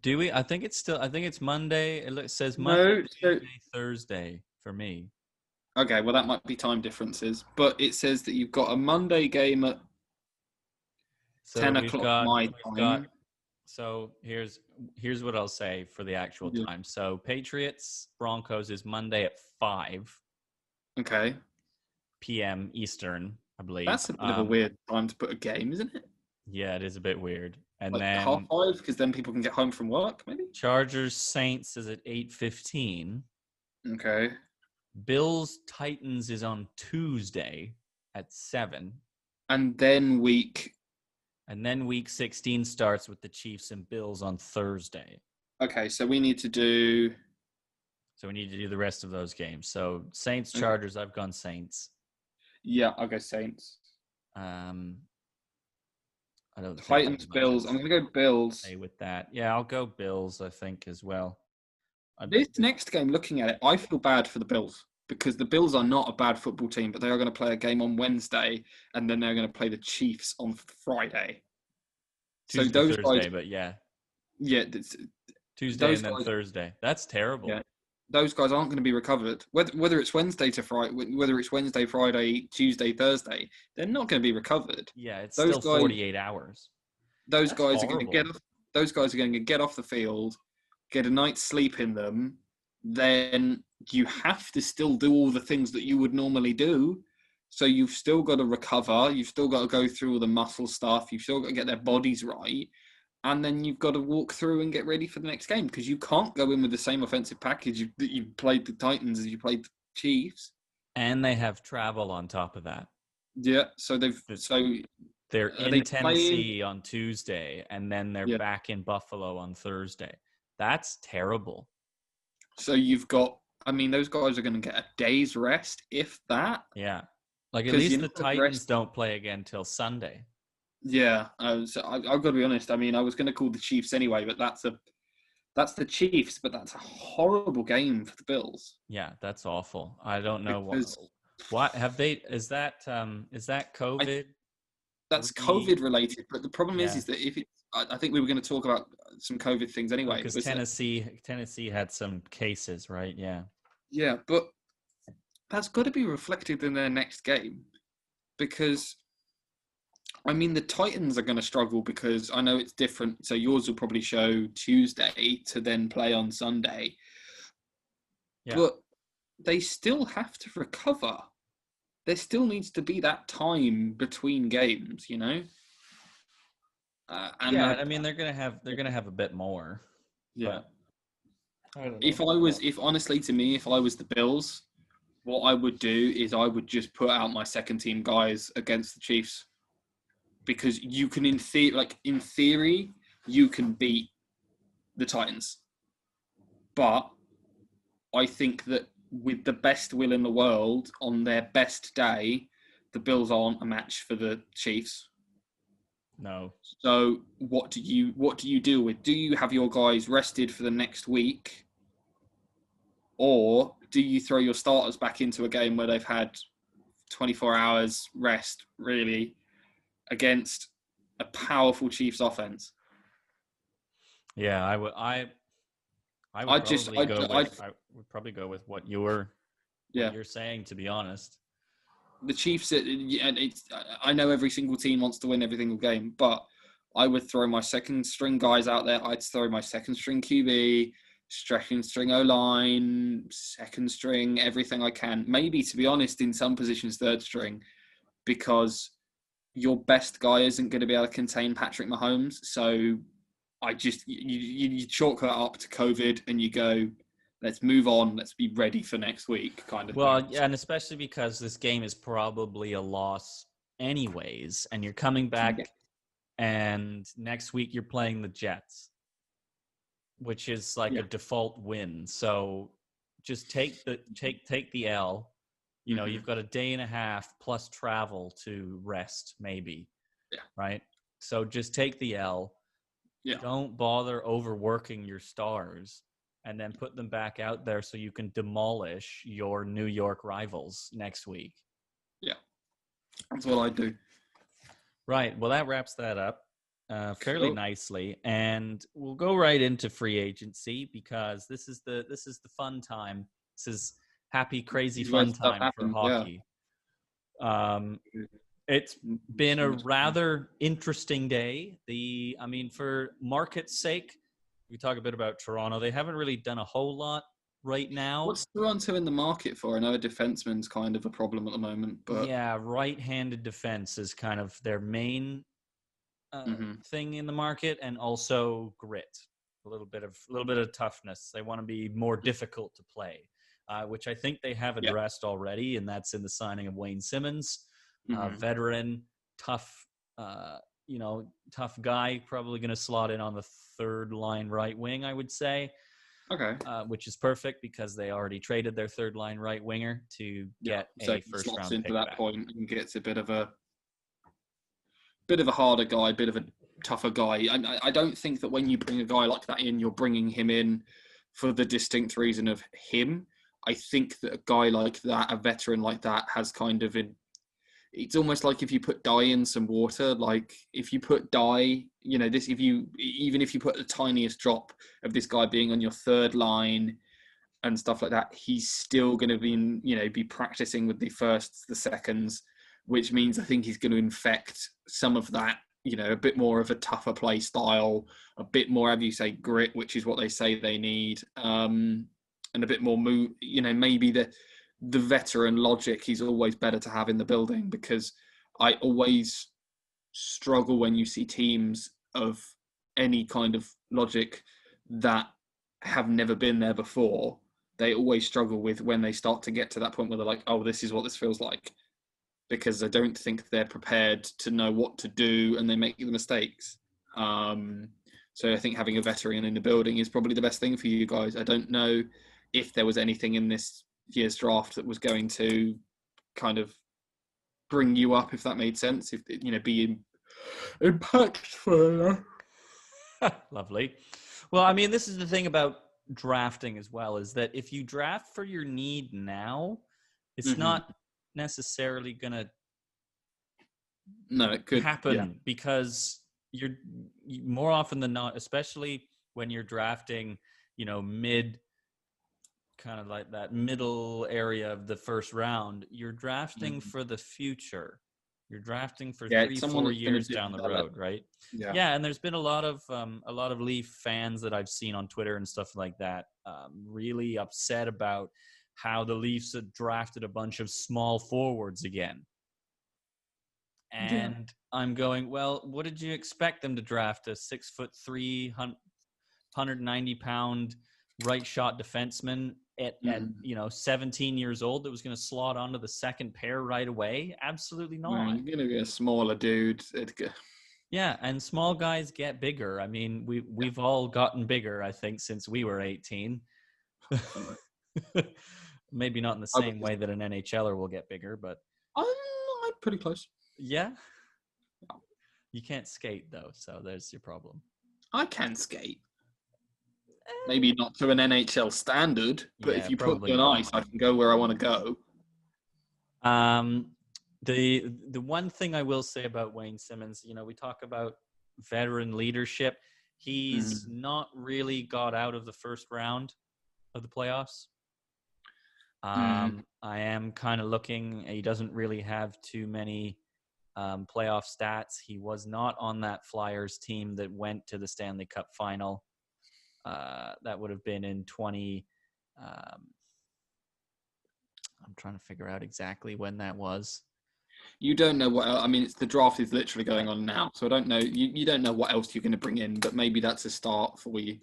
Do we? I think it's Monday. It says Monday, Tuesday, Thursday for me. Okay, well, that might be time differences. But it says that you've got a Monday game at 10 o'clock my time. So here's what I'll say for the actual time. So Patriots, Broncos is Monday at 5. Okay. p.m. Eastern, I believe. That's a bit of a weird time to put a game, isn't it? Yeah, it is a bit weird. And like then 5:30, because then people can get home from work, maybe? Chargers, Saints is at 8:15. Okay. Bills, Titans is on Tuesday at 7. And then week 16 starts with the Chiefs and Bills on Thursday. Okay, so we need to do the rest of those games. So Saints, Chargers, I've gone Saints. Yeah, I'll go Saints. I don't think Titans, Bills. I'm going to go Bills. Stay with that. Yeah, I'll go Bills, I think, as well. This next game, looking at it, I feel bad for the Bills because the Bills are not a bad football team, but they are going to play a game on Wednesday and then they're going to play the Chiefs on Friday. Tuesday, so those Thursday, guys, but yeah. Yeah. Tuesday and then Thursday. That's terrible. Yeah. Those guys aren't going to be recovered. Whether it's Wednesday to Friday, whether it's Wednesday, Friday, Tuesday, Thursday, they're not going to be recovered. Yeah, it's still 48 hours. Those guys are going to get off. Those guys are going to get off the field, get a night's sleep in them. Then you have to still do all the things that you would normally do. So you've still got to recover. You've still got to go through all the muscle stuff. You've still got to get their bodies right. And then you've got to walk through and get ready for the next game because you can't go in with the same offensive package that you played the Titans as you played the Chiefs. And they have travel on top of that. Yeah, they're in Tennessee on Tuesday, and then they're back in Buffalo on Thursday. That's terrible. So you've got, those guys are going to get a day's rest, if that. Yeah. Like, at least the Titans don't play again till Sunday. Yeah, so I've got to be honest. I was going to call the Chiefs anyway, but that's the Chiefs. But that's a horrible game for the Bills. Yeah, that's awful. I don't know what have they. Is that COVID? that's COVID related. But the problem is that if I think we were going to talk about some COVID things anyway. Because Tennessee had some cases, right? Yeah. Yeah, but that's got to be reflected in their next game, because I mean the Titans are going to struggle because I know it's different. So yours will probably show Tuesday to then play on Sunday. Yeah. But they still have to recover. There still needs to be that time between games, you know. I mean they're gonna have a bit more. Yeah. I don't know. If honestly to me, if I was the Bills, what I would do is I would just put out my second team guys against the Chiefs, because you can in theory you can beat the Titans, but I think that with the best will in the world on their best day, the Bills aren't a match for the Chiefs. No. So what do you deal with? Do you have your guys rested for the next week, or do you throw your starters back into a game where they've had 24 hours rest, really, against a powerful Chiefs offense? Yeah, I would probably go with what you're saying, to be honest. The Chiefs, I know every single team wants to win every single game, but I would throw my second string guys out there. I'd throw my second string QB, second string O-line, second string, everything I can. Maybe, to be honest, in some positions, third string, because your best guy isn't going to be able to contain Patrick Mahomes. So I just, you chalk that up to COVID and you go, let's move on. Let's be ready for next week, kind of thing. Well, yeah, and especially because this game is probably a loss anyways, and you're coming back, and next week you're playing the Jets, which is like a default win. So just take the L. You know, you've got a day and a half plus travel to rest, maybe. Yeah. Right. So just take the L. Yeah. Don't bother overworking your stars, and then put them back out there so you can demolish your New York rivals next week. Yeah, that's what I do. Right. Well, that wraps that up fairly nicely, and we'll go right into free agency, because this is the fun time. This is happy, crazy fun time for hockey. Yeah. It's been a rather interesting day. For market's sake, we talk a bit about Toronto. They haven't really done a whole lot right now. What's Toronto in the market for? I know a defenseman's kind of a problem at the moment, but yeah, right-handed defense is kind of their main thing in the market, and also grit, a little bit of toughness. They want to be more difficult to play, which I think they have addressed already, and that's in the signing of Wayne Simmons, veteran, tough. Tough guy, probably going to slot in on the third line right wing, I would say. Okay. Which is perfect, because they already traded their third line right winger to get a first round pick into that back. Point and gets a bit of a harder guy, bit of a tougher guy. I don't think that when you bring a guy like that in, you're bringing him in for the distinct reason of him. I think that a guy like that, a veteran like that, has kind of it's almost like if you put dye in some water. Like if you put dye, even if you put the tiniest drop of this guy being on your third line and stuff like that, he's still going to be practicing with the firsts, the seconds, which means I think he's going to infect some of that, a bit more of a tougher play style, a bit more, as you say, grit, which is what they say they need, and a bit more move, maybe the veteran logic he's always better to have in the building, because I always struggle when you see teams of any kind of logic that have never been there before. They always struggle with when they start to get to that point where they're like, oh, this is what this feels like, because I don't think they're prepared to know what to do and they make the mistakes. So I think having a veteran in the building is probably the best thing for you guys. I don't know if there was anything in this year's draft that was going to kind of bring you up, if that made sense, if be impactful. Lovely. Well, this is the thing about drafting as well, is that if you draft for your need now, it's not necessarily going to No, it could happen because you're more often than not, especially when you're drafting, mid, kind of like that middle area of the first round, you're drafting for the future. You're drafting for 3-4 years down the road, right? Yeah, and there's been a lot of Leaf fans that I've seen on Twitter and stuff like that, really upset about how the Leafs had drafted a bunch of small forwards again. And I'm going, well, what did you expect them to draft? A 6'3", 190-pound right shot defenseman at 17 years old that was going to slot onto the second pair right away? Absolutely not. You're going to be a smaller dude. Yeah, and small guys get bigger. I mean, we've all gotten bigger, I think, since we were 18. Maybe not in the same way that an NHLer will get bigger, but I'm pretty close. Yeah? You can't skate, though, so there's your problem. I can skate. Maybe not to an NHL standard, but if you put me on ice, I can go where I want to go. The one thing I will say about Wayne Simmonds, we talk about veteran leadership. He's not really got out of the first round of the playoffs. I am kind of looking. He doesn't really have too many playoff stats. He was not on that Flyers team that went to the Stanley Cup final. That would have been in 20. I'm trying to figure out exactly when that was. You don't know what else. I mean, the draft is literally going on now, so I don't know. You don't know what else you're going to bring in, but maybe that's a start for you.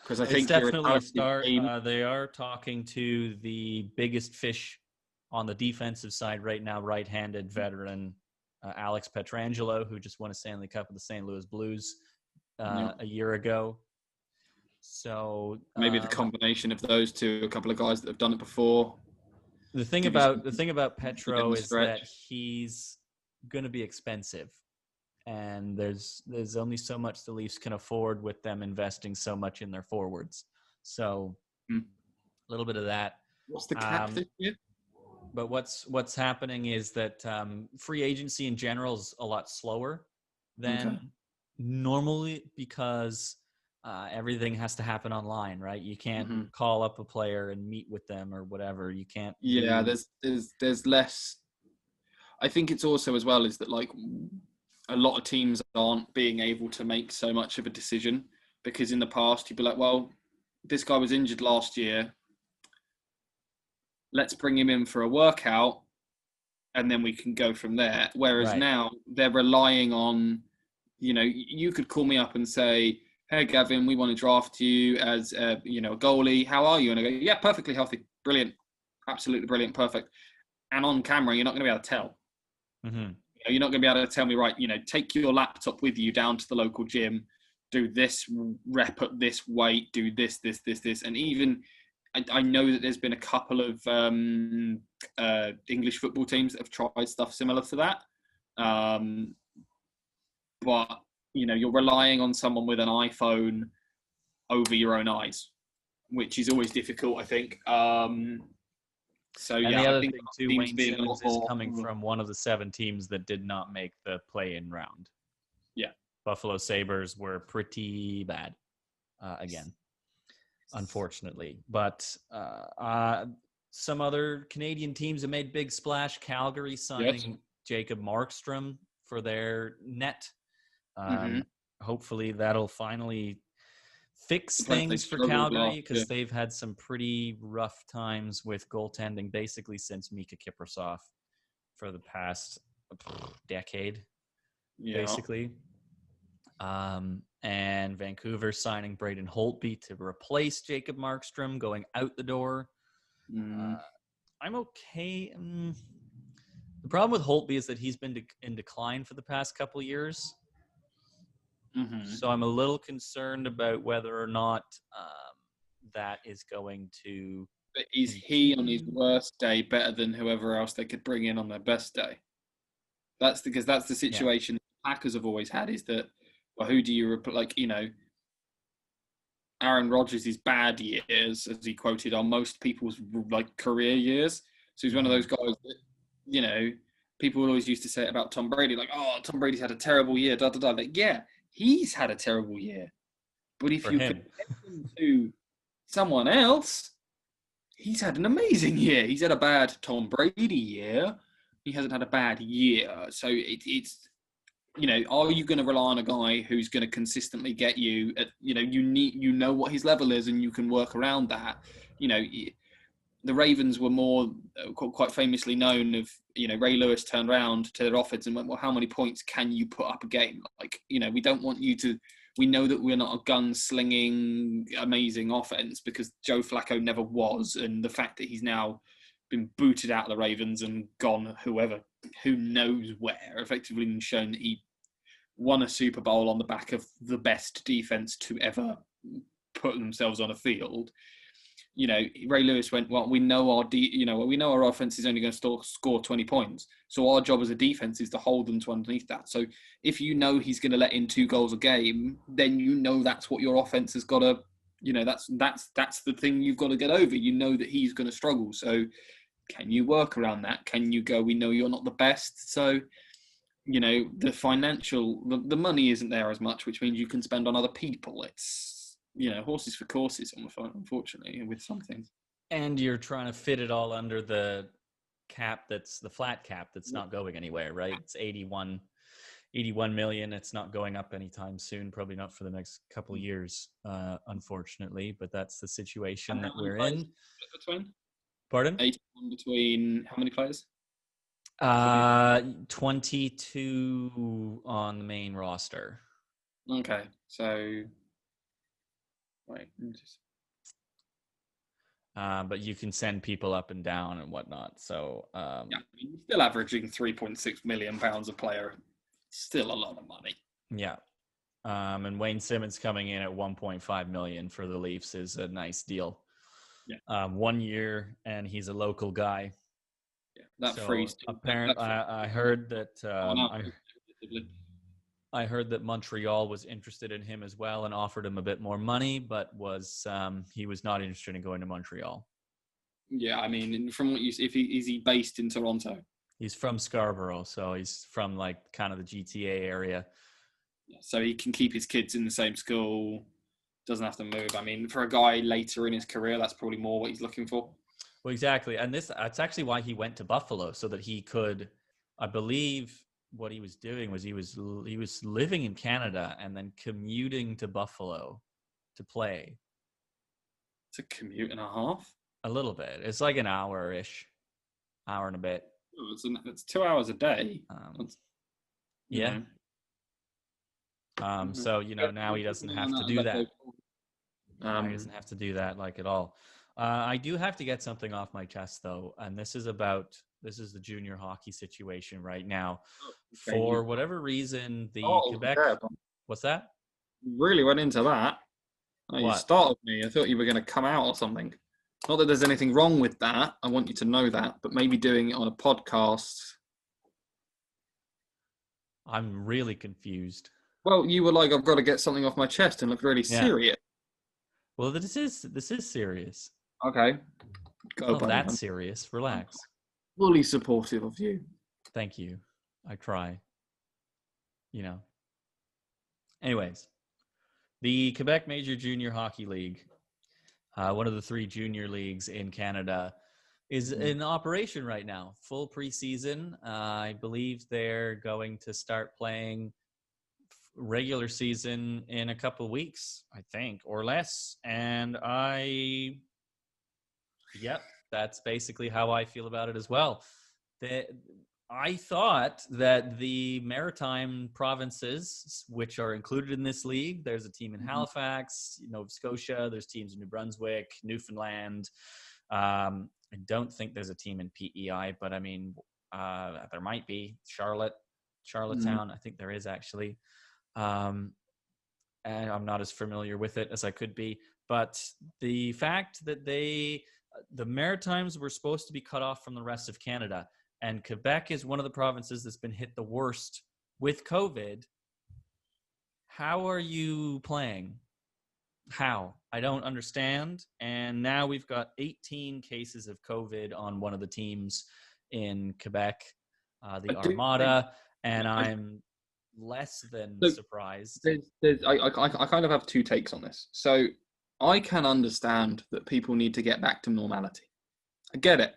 Because I think it's definitely a start. They are talking to the biggest fish on the defensive side right now, right-handed veteran Alex Pietrangelo, who just won a Stanley Cup with the St. Louis Blues a year ago. So maybe the combination of those two, a couple of guys that have done it before. The thing about Petro is that he's going to be expensive, and there's only so much the Leafs can afford with them investing so much in their forwards. So a little bit of that. What's the cap this year? But what's happening is that free agency in general is a lot slower than normally because everything has to happen online, right? You can't call up a player and meet with them or whatever. You can't. Yeah, there's less. I think it's also as well is that like a lot of teams aren't being able to make so much of a decision because in the past you'd be like, well, this guy was injured last year. Let's bring him in for a workout and then we can go from there. Whereas now they're relying on, you could call me up and say, hey, Gavin, we want to draft you as a goalie. How are you? And I go, yeah, perfectly healthy. Brilliant. Absolutely brilliant. Perfect. And on camera, you're not going to be able to tell. Mm-hmm. You're not going to be able to tell me, right, take your laptop with you down to the local gym, do this rep at this weight, do this. And even I know that there's been a couple of English football teams that have tried stuff similar to that. But, you're relying on someone with an iPhone over your own eyes, which is always difficult, I think. So, and yeah, the other I think thing too, Wayne Simmonds is coming from one of the 7 teams that did not make the play-in round. Yeah. Buffalo Sabres were pretty bad again, unfortunately. But some other Canadian teams have made big splash. Calgary signing Jacob Markstrom for their net. Hopefully that'll finally fix things for Calgary because they've had some pretty rough times with goaltending basically since Mika Kiprasov for the past decade, basically. And Vancouver signing Braden Holtby to replace Jacob Markstrom going out the door. I'm okay. The problem with Holtby is that he's been in decline for the past couple of years. So I'm a little concerned about whether or not that is going to... But is he on his worst day better than whoever else they could bring in on their best day? That's the situation the Packers have always had is that, well, who do you Aaron Rodgers' bad years, as he quoted, are most people's career years. So he's one of those guys that, people always used to say it about Tom Brady, like, oh, Tom Brady's had a terrible year, da da da. Like, yeah, he's had a terrible year, but if you compare him to someone else, he's had an amazing year. He's had a bad Tom Brady year. He hasn't had a bad year. So it's, you know, are you going to rely on a guy who's going to consistently get you at, you know what his level is and you can work around that. You know, the Ravens were more quite famously known of, you know, Ray Lewis turned around to their offense and went, well, how many points can you put up a game? Like, you know, we don't want you to, we know that we're not a gun-slinging, amazing offense because Joe Flacco never was. And the fact that he's now been booted out of the Ravens and gone who knows where, effectively been shown that he won a Super Bowl on the back of the best defense to ever put themselves on a field. You know, Ray Lewis went, well, we know our offense is only going to score 20 points. So our job as a defense is to hold them to underneath that. So if you know he's going to let in 2 goals a game, then you know that's what your offense has got to, you know, that's the thing you've got to get over. You know that he's going to struggle. So can you work around that? Can you go, we know you're not the best. So, you know, the money isn't there as much, which means you can spend on other people. It's, you know, horses for courses on the phone, unfortunately, with some things. And you're trying to fit it all under the cap that's the flat cap that's not going anywhere, right? It's 81 million. It's not going up anytime soon, probably not for the next couple of years, unfortunately, but that's the situation that we're in. Between? Pardon? 81 between how many players? 22 on the main roster. Okay, so wait. But you can send people up and down and whatnot. So yeah, you're still averaging £3.6 million a player. Still a lot of money. Yeah. And Wayne Simmons coming in at 1.5 million for the Leafs is a nice deal. Yeah. 1 year, and he's a local guy. Yeah, that so frees. Apparently, I heard that. I heard that Montreal was interested in him as well and offered him a bit more money, but he was not interested in going to Montreal. Yeah, I mean, from what you see, is he based in Toronto? He's from Scarborough, so he's from like kind of the GTA area. Yeah, so he can keep his kids in the same school, doesn't have to move. I mean, for a guy later in his career, that's probably more what he's looking for. Well, exactly. And that's actually why he went to Buffalo, so that he could, I believe what he was doing was he was living in Canada and then commuting to Buffalo to play. It's a commute and a half? A little bit. It's like an hour-ish, hour and a bit. Oh, it's 2 hours a day. Yeah. So, you know, now he doesn't have to do that. He doesn't have to do that like at all. I do have to get something off my chest, though, and this is the junior hockey situation right now. Okay. For whatever reason, the Quebec... What's that? You really went into that. You startled me. I thought you were going to come out or something. Not that there's anything wrong with that. I want you to know that. But maybe doing it on a podcast... I'm really confused. Well, you were like, I've got to get something off my chest and look really serious. Well, this is serious. Okay. Not that serious. Relax. I'm fully supportive of you. Thank you. I try. You know. Anyways, the Quebec Major Junior Hockey League, one of the 3 junior leagues in Canada, is in operation right now. Full preseason. I believe they're going to start playing regular season in a couple of weeks, I think, or less. And that's basically how I feel about it as well. I thought that the maritime provinces, which are included in this league, there's a team in Halifax, Nova Scotia, there's teams in New Brunswick, Newfoundland. I don't think there's a team in PEI, but I mean, there might be. Charlottetown, I think there is actually. And I'm not as familiar with it as I could be. But the fact that the Maritimes were supposed to be cut off from the rest of Canada, and Quebec is one of the provinces that's been hit the worst with COVID. How are you playing? How? I don't understand. And now we've got 18 cases of COVID on one of the teams in Quebec. the Armada, and I'm less than surprised. I kind of have two takes on this. So I can understand that people need to get back to normality. I get it.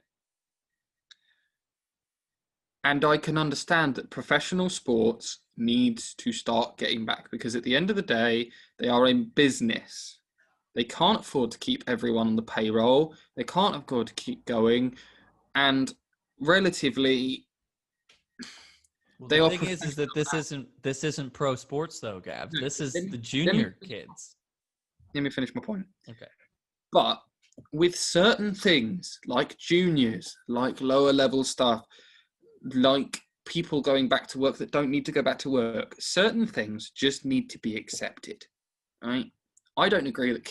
And I can understand that professional sports needs to start getting back, because at the end of the day, they are a business. They can't afford to keep everyone on the payroll. They can't afford to keep going. And relatively, well, they the are thing is that this isn't pro sports though, Gav. This is the junior kids. Let me finish my point. Okay. But with certain things like juniors, like lower level stuff, like people going back to work that don't need to go back to work, certain things just need to be accepted, right? I don't agree that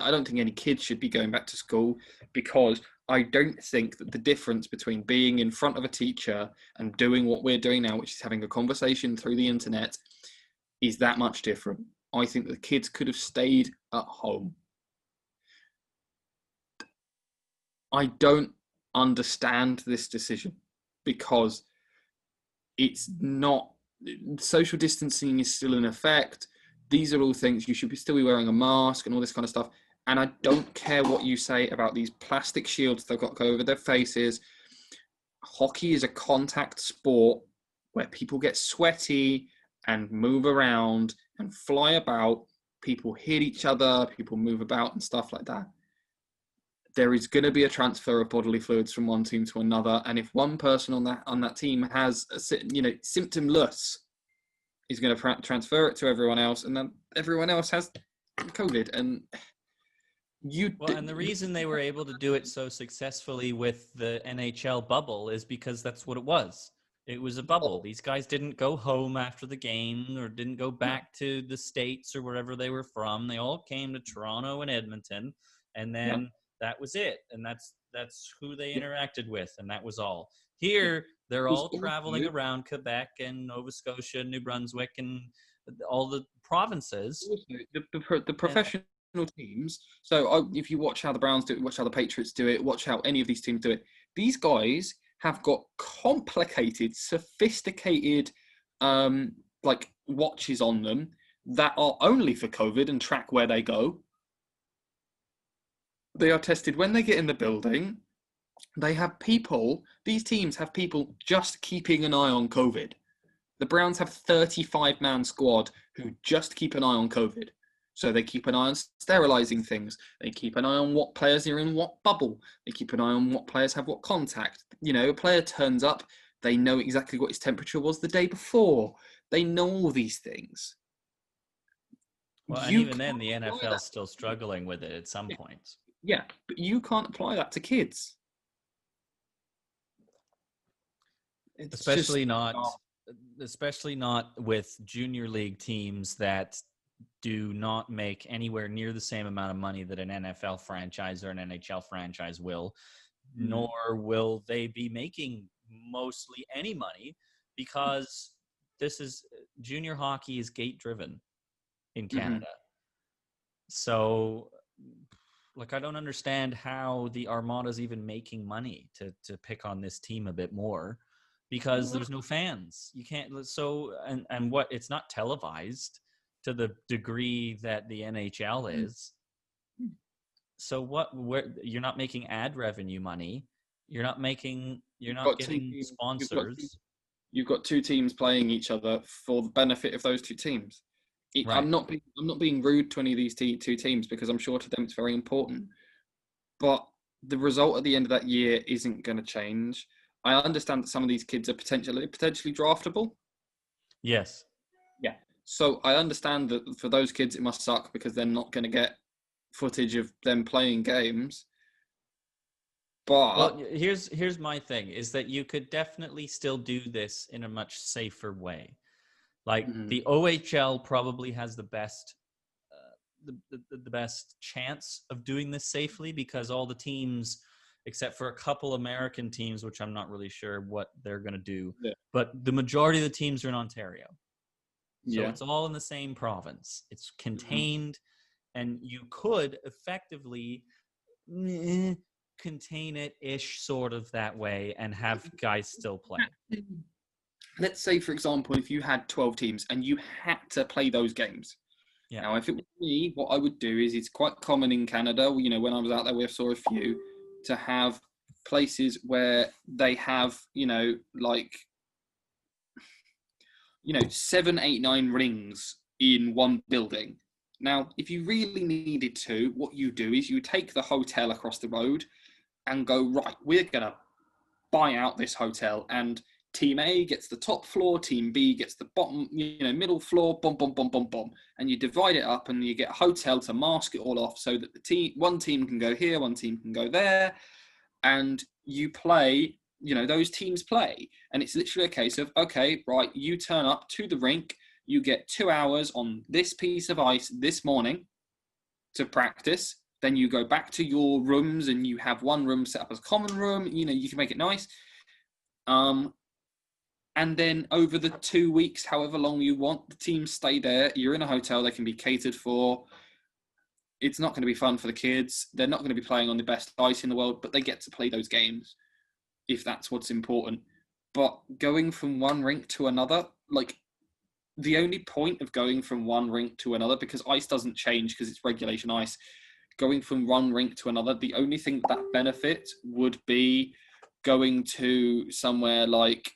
I don't think any kids should be going back to school, because I don't think that the difference between being in front of a teacher and doing what we're doing now, which is having a conversation through the internet, is that much different. I think the kids could have stayed at home. I don't understand this decision, because it's not, social distancing is still in effect. These are all things, you should still be wearing a mask and all this kind of stuff. And I don't care what you say about these plastic shields they've got to go over their faces. Hockey is a contact sport where people get sweaty and move around and fly about. People hit each other, people move about and stuff like that. There is going to be a transfer of bodily fluids from one team to another, and if one person on that team has symptomless, is going to transfer it to everyone else, and then everyone else has COVID. And and the reason they were able to do it so successfully with the NHL bubble is because that's what it was. It was a bubble. These guys didn't go home after the game, or didn't go back to the States or wherever they were from. They all came to Toronto and Edmonton, and then that was it. And that's who they interacted with, and that was all. Here, they're all traveling around Quebec and Nova Scotia, New Brunswick, and all the provinces. The professional teams. So if you watch how the Browns do it, watch how the Patriots do it, watch how any of these teams do it, these guys have got complicated, sophisticated like watches on them that are only for COVID and track where they go. They are tested when they get in the building. They have people, these teams have people just keeping an eye on COVID. The Browns have 35-man squad who just keep an eye on COVID. So they keep an eye on sterilizing things. They keep an eye on what players are in what bubble. They keep an eye on what players have what contact. You know, a player turns up, they know exactly what his temperature was the day before. They know all these things. Well, and even then, the NFL is still struggling with it at some points. Yeah, but you can't apply that to kids. Especially not with junior league teams that do not make anywhere near the same amount of money that an NFL franchise or an NHL franchise will, nor will they be making mostly any money, because junior hockey is gate driven in Canada. So I don't understand how the Armada's even making money to pick on this team a bit more, because there's no fans. You can't. So and what, it's not televised to the degree that the NHL is. So where you're not making ad revenue money. You're not getting sponsors. You've got two teams playing each other for the benefit of those two teams. Right. I'm not being rude to any of these two teams, because I'm sure to them it's very important. But the result at the end of that year isn't going to change. I understand that some of these kids are potentially draftable. Yes. Yeah. So I understand that for those kids it must suck, because they're not going to get footage of them playing games. But here's my thing, is that you could definitely still do this in a much safer way. The OHL probably has the best the best chance of doing this safely, because all the teams, except for a couple American teams, which I'm not really sure what they're going to do, but the majority of the teams are in Ontario. So it's all in the same province. It's contained, and you could effectively contain it-ish sort of that way and have guys still play. let's say, for example, if you had 12 teams and you had to play those games. Yeah. Now, if it was me, what I would do is, it's quite common in Canada, you know, when I was out there, we saw a few, to have places where they have, you know, like, you know, 7, 8, 9 rings in one building. Now, if you really needed to, what you do is you take the hotel across the road and go, right, we're going to buy out this hotel, and Team A gets the top floor, Team B gets the bottom, you know, middle floor, boom, boom, boom, boom, boom, and you divide it up, and you get a hotel to mask it all off, so that one team can go here, one team can go there, and you play. You know, those teams play, and it's literally a case of, okay, right, you turn up to the rink, you get 2 hours on this piece of ice this morning to practice. Then you go back to your rooms, and you have one room set up as a common room. You know, you can make it nice. And then over the 2 weeks, however long you want, the teams stay there. You're in a hotel. They can be catered for. It's not going to be fun for the kids. They're not going to be playing on the best ice in the world, but they get to play those games if that's what's important. But going from one rink to another, like, the only point of going from one rink to another, because ice doesn't change because it's regulation ice, going from one rink to another, the only thing that benefit would be going to somewhere like,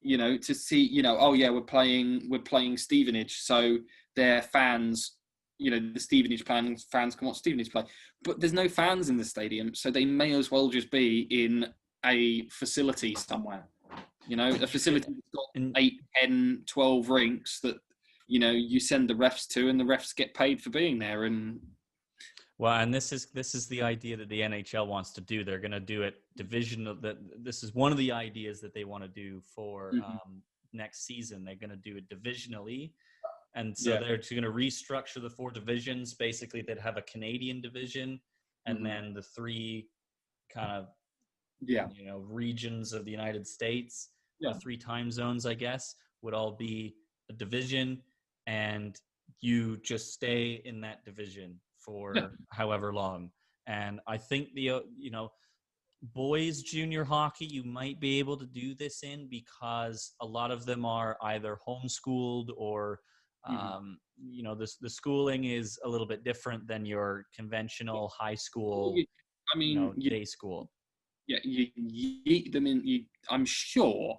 you know, to see, you know, oh yeah, we're playing Stevenage, so their fans, you know, the Stevenage fans can watch Stevenage play, but there's no fans in the stadium, so they may as well just be in a facility somewhere, you know, a facility that's got 8, 10, 12 rinks that, you know, you send the refs to, and the refs get paid for being there. And well, and this is the idea that the NHL wants to do. They're going to do it divisional. This is one of the ideas that they want to do for next season. They're going to do it divisionally, and so they're going to restructure the 4 divisions. Basically, they'd have a Canadian division, and then the 3 kind of you know, regions of the United States, 3 time zones, I guess, would all be a division, and you just stay in that division for however long. And I think the, you know, boys junior hockey, you might be able to do this in, because a lot of them are either homeschooled or, you know, the schooling is a little bit different than your conventional high school, I mean, you know, day school. Yeah, you yeet them in. I'm sure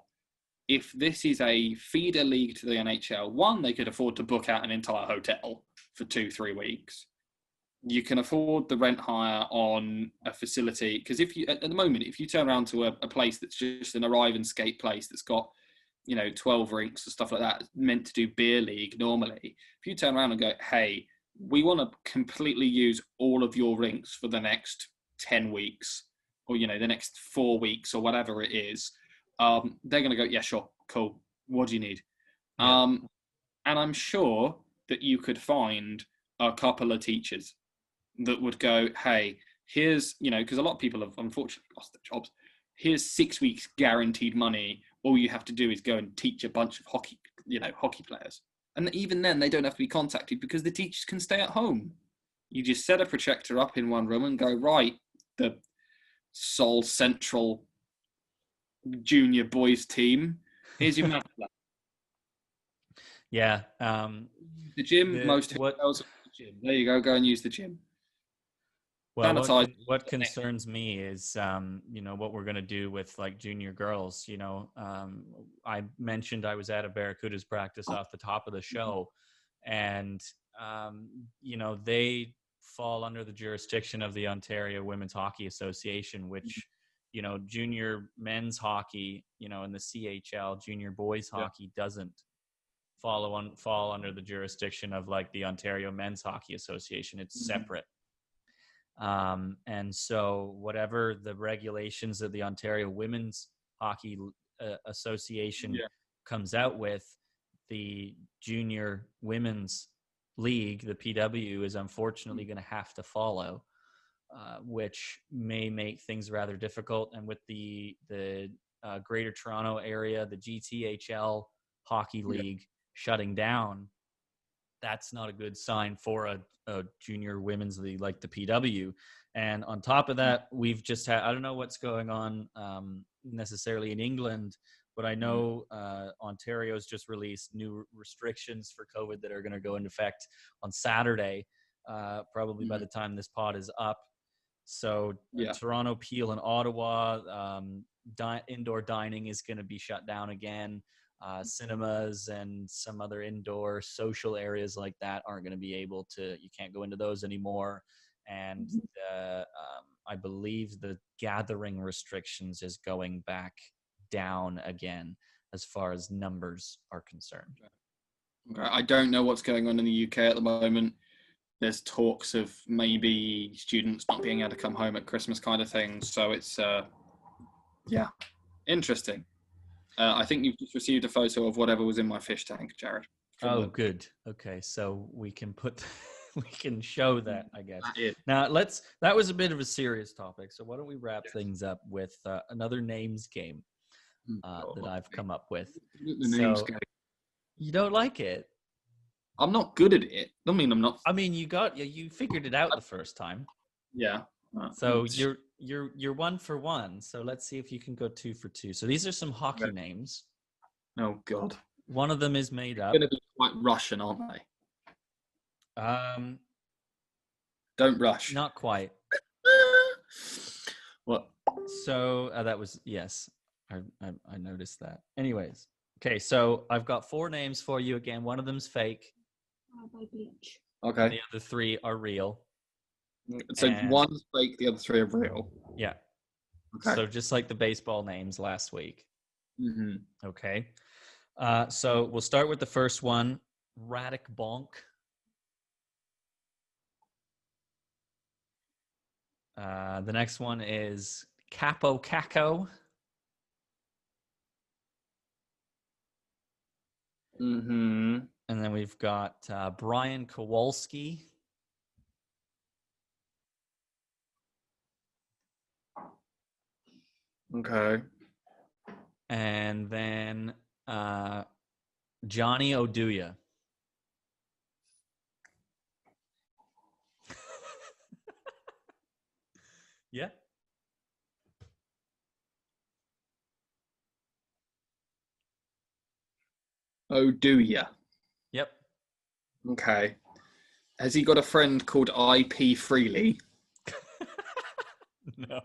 if this is a feeder league to the NHL, one, they could afford to book out an entire hotel for 2-3 weeks. You can afford the rent hire on a facility, because if you, at the moment, if you turn around to a place that's just an arrive and skate place that's got, you know, 12 rinks and stuff like that, meant to do beer league normally, if you turn around and go, hey, we want to completely use all of your rinks for the next 10 weeks, or, you know, the next 4 weeks or whatever it is, they're going to go, yeah, sure, cool. What do you need? And I'm sure that you could find a couple of teachers that would go, hey, here's, you know, because a lot of people have unfortunately lost their jobs. Here's 6 weeks guaranteed money. All you have to do is go and teach a bunch of hockey players. And even then, they don't have to be contacted, because the teachers can stay at home. You just set a projector up in one room and go, right, the Seoul Central junior boys team, here's your math lab. Yeah. The gym, most hotels, the gym. There you go and use the gym. Well, what concerns me is, you know, what we're going to do with, like, junior girls. You know, I mentioned I was at a Barracudas practice off the top of the show, and, you know, they fall under the jurisdiction of the Ontario Women's Hockey Association, which, you know, junior men's hockey, you know, in the CHL, junior boys hockey doesn't fall under the jurisdiction of, like, the Ontario Men's Hockey Association. It's separate. And so whatever the regulations of the Ontario Women's Hockey Association comes out with, the Junior Women's League, the PW, is unfortunately going to have to follow, which may make things rather difficult. And with the Greater Toronto area, the GTHL Hockey League shutting down, that's not a good sign for a junior women's league like the PW. And on top of that, we've just had, I don't know what's going on necessarily in England, but I know Ontario's just released new restrictions for COVID that are going to go into effect on Saturday, probably by the time this pod is up. So Toronto, Peel, and Ottawa, indoor dining is going to be shut down again. Cinemas and some other indoor social areas like that aren't going to be able to, you can't go into those anymore. And I believe the gathering restrictions is going back down again as far as numbers are concerned. Okay. I don't know what's going on in the UK at the moment. There's talks of maybe students not being able to come home at Christmas kind of thing. So it's, interesting. I think you've just received a photo of whatever was in my fish tank, Jared. Oh, good. Okay, so we can we can show that, I guess. Now, that was a bit of a serious topic. So why don't we wrap things up with another names game that I've come up with. The names game. You don't like it? I'm not good at it. I mean, I'm not. I mean, you figured it out the first time. Yeah. So you're 1 for 1. So let's see if you can go 2 for 2. So these are some hockey names. Oh God. One of them is made up. They're going to be quite Russian, aren't they? Don't rush. Not quite. What? So that was yes. I noticed that. Anyways, okay. So I've got 4 names for you again. One of them's fake. Okay. And the other 3 are real. So one's fake, the other 3 are real. Yeah. Okay. So just like the baseball names last week. Mm-hmm. Okay. So we'll start with the first one, Radek Bonk. The next one is Capo Caco. Mm-hmm. And then we've got Brian Kowalski. Okay. And then Johnny Oduya. Yeah. Oh, do ya? Yep. Okay. Has he got a friend called IP Freely? No.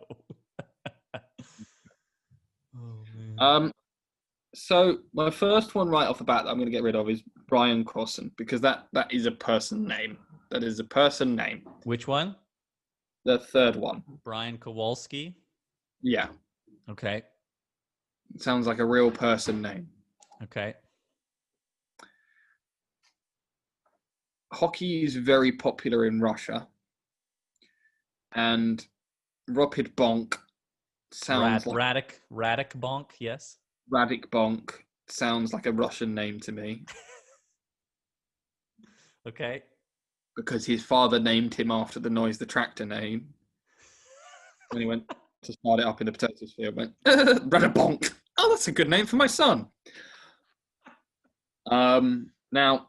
Oh, man. So my first one right off the bat that I'm going to get rid of is Brian Crossan, because that is a person name. That is a person name. Which one? The third one. Brian Kowalski. Yeah. Okay. It sounds like a real person name. Okay. Hockey is very popular in Russia. And Rapid Bonk sounds like... Radek Bonk, yes. Radek Bonk sounds like a Russian name to me. Okay. Because his father named him after the noise the tractor made. When he went to start it up in the potato field, went, Radek Bonk. Oh, that's a good name for my son. Now,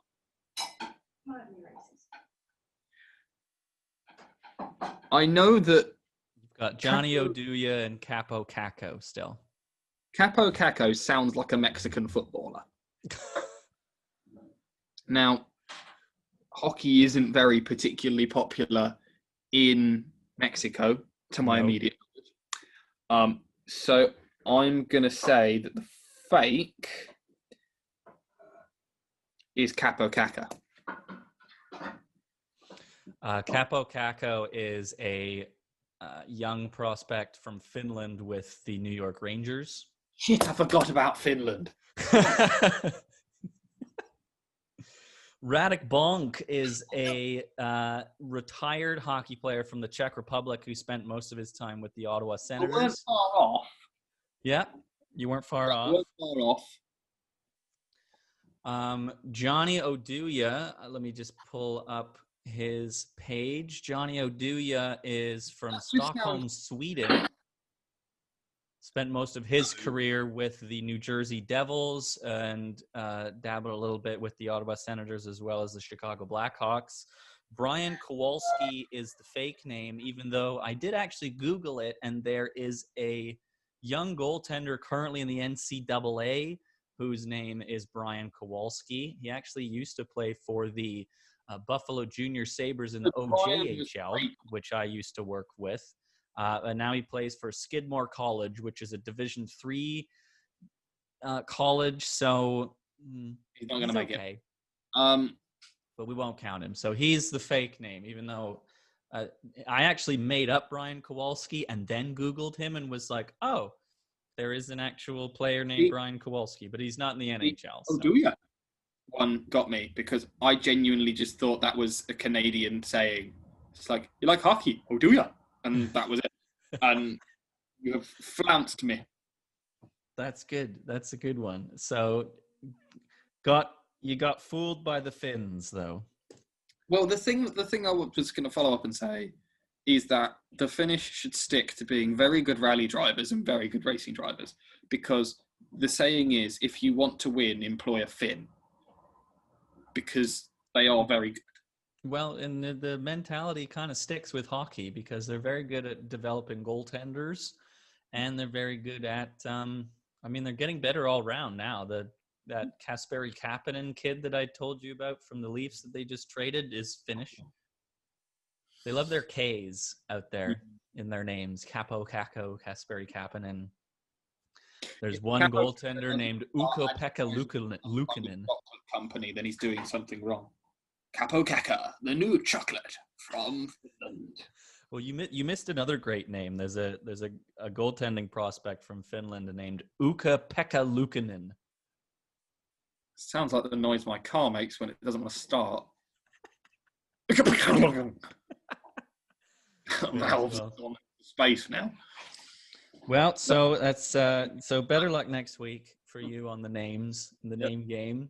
I know that you've got Johnny Oduya and Capo Caco still. Capo Caco sounds like a Mexican footballer. Now, hockey isn't very particularly popular in Mexico, to my immediate knowledge. So I'm going to say that the fake is Capo Caco. Capo Caco is a young prospect from Finland with the New York Rangers. Shit, I forgot about Finland. Radek Bonk is a retired hockey player from the Czech Republic who spent most of his time with the Ottawa Senators. I weren't far off. Yeah, you weren't far off. I weren't far off. Johnny Oduya, let me just pull up his page. Johnny Oduya is from Stockholm, Sweden. Spent most of his career with the New Jersey Devils and dabbled a little bit with the Ottawa Senators as well as the Chicago Blackhawks. Brian Kowalski is the fake name, even though I did actually Google it, and there is a young goaltender currently in the NCAA, whose name is Brian Kowalski. He actually used to play for the Buffalo Junior Sabres in the OJHL, which I used to work with. And now he plays for Skidmore College, which is a Division III college. So he's not going to make it. But we won't count him. So he's the fake name, even though I actually made up Brian Kowalski and then Googled him and was like, oh, there is an actual player named Brian Kowalski, but he's not in the NHL. Oh, do you? One got me because I genuinely just thought that was a Canadian saying. It's like, you like hockey? Oh, do you? And that was it. And you have flounced me. That's good. That's a good one. So you got fooled by the Finns, though. Well, the thing I was going to follow up and say is that the Finnish should stick to being very good rally drivers and very good racing drivers, because the saying is, if you want to win, employ a Finn, because they are very good. Well, and the mentality kind of sticks with hockey because they're very good at developing goaltenders, and they're very good at, they're getting better all around now. That Kasperi Kapanen kid that I told you about from the Leafs that they just traded is Finnish. They love their K's out there in their names. Capo, Kakko, Kasperi Kapanen. There's one goaltender named Ukko-Pekka Luukkonen. Company, then he's doing something wrong. Capo Kakka, the new chocolate from Finland. Well, you missed another great name. There's a goaltending prospect from Finland named Ukko-Pekka Luukkonen. Sounds like the noise my car makes when it doesn't want to start. Valve's on space now. Well, so that's so better luck next week for you on the names, the name game.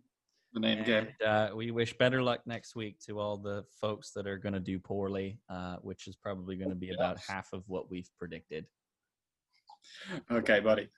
The name game. We wish better luck next week to all the folks that are going to do poorly, which is probably going to be about half of what we've predicted. Okay, buddy.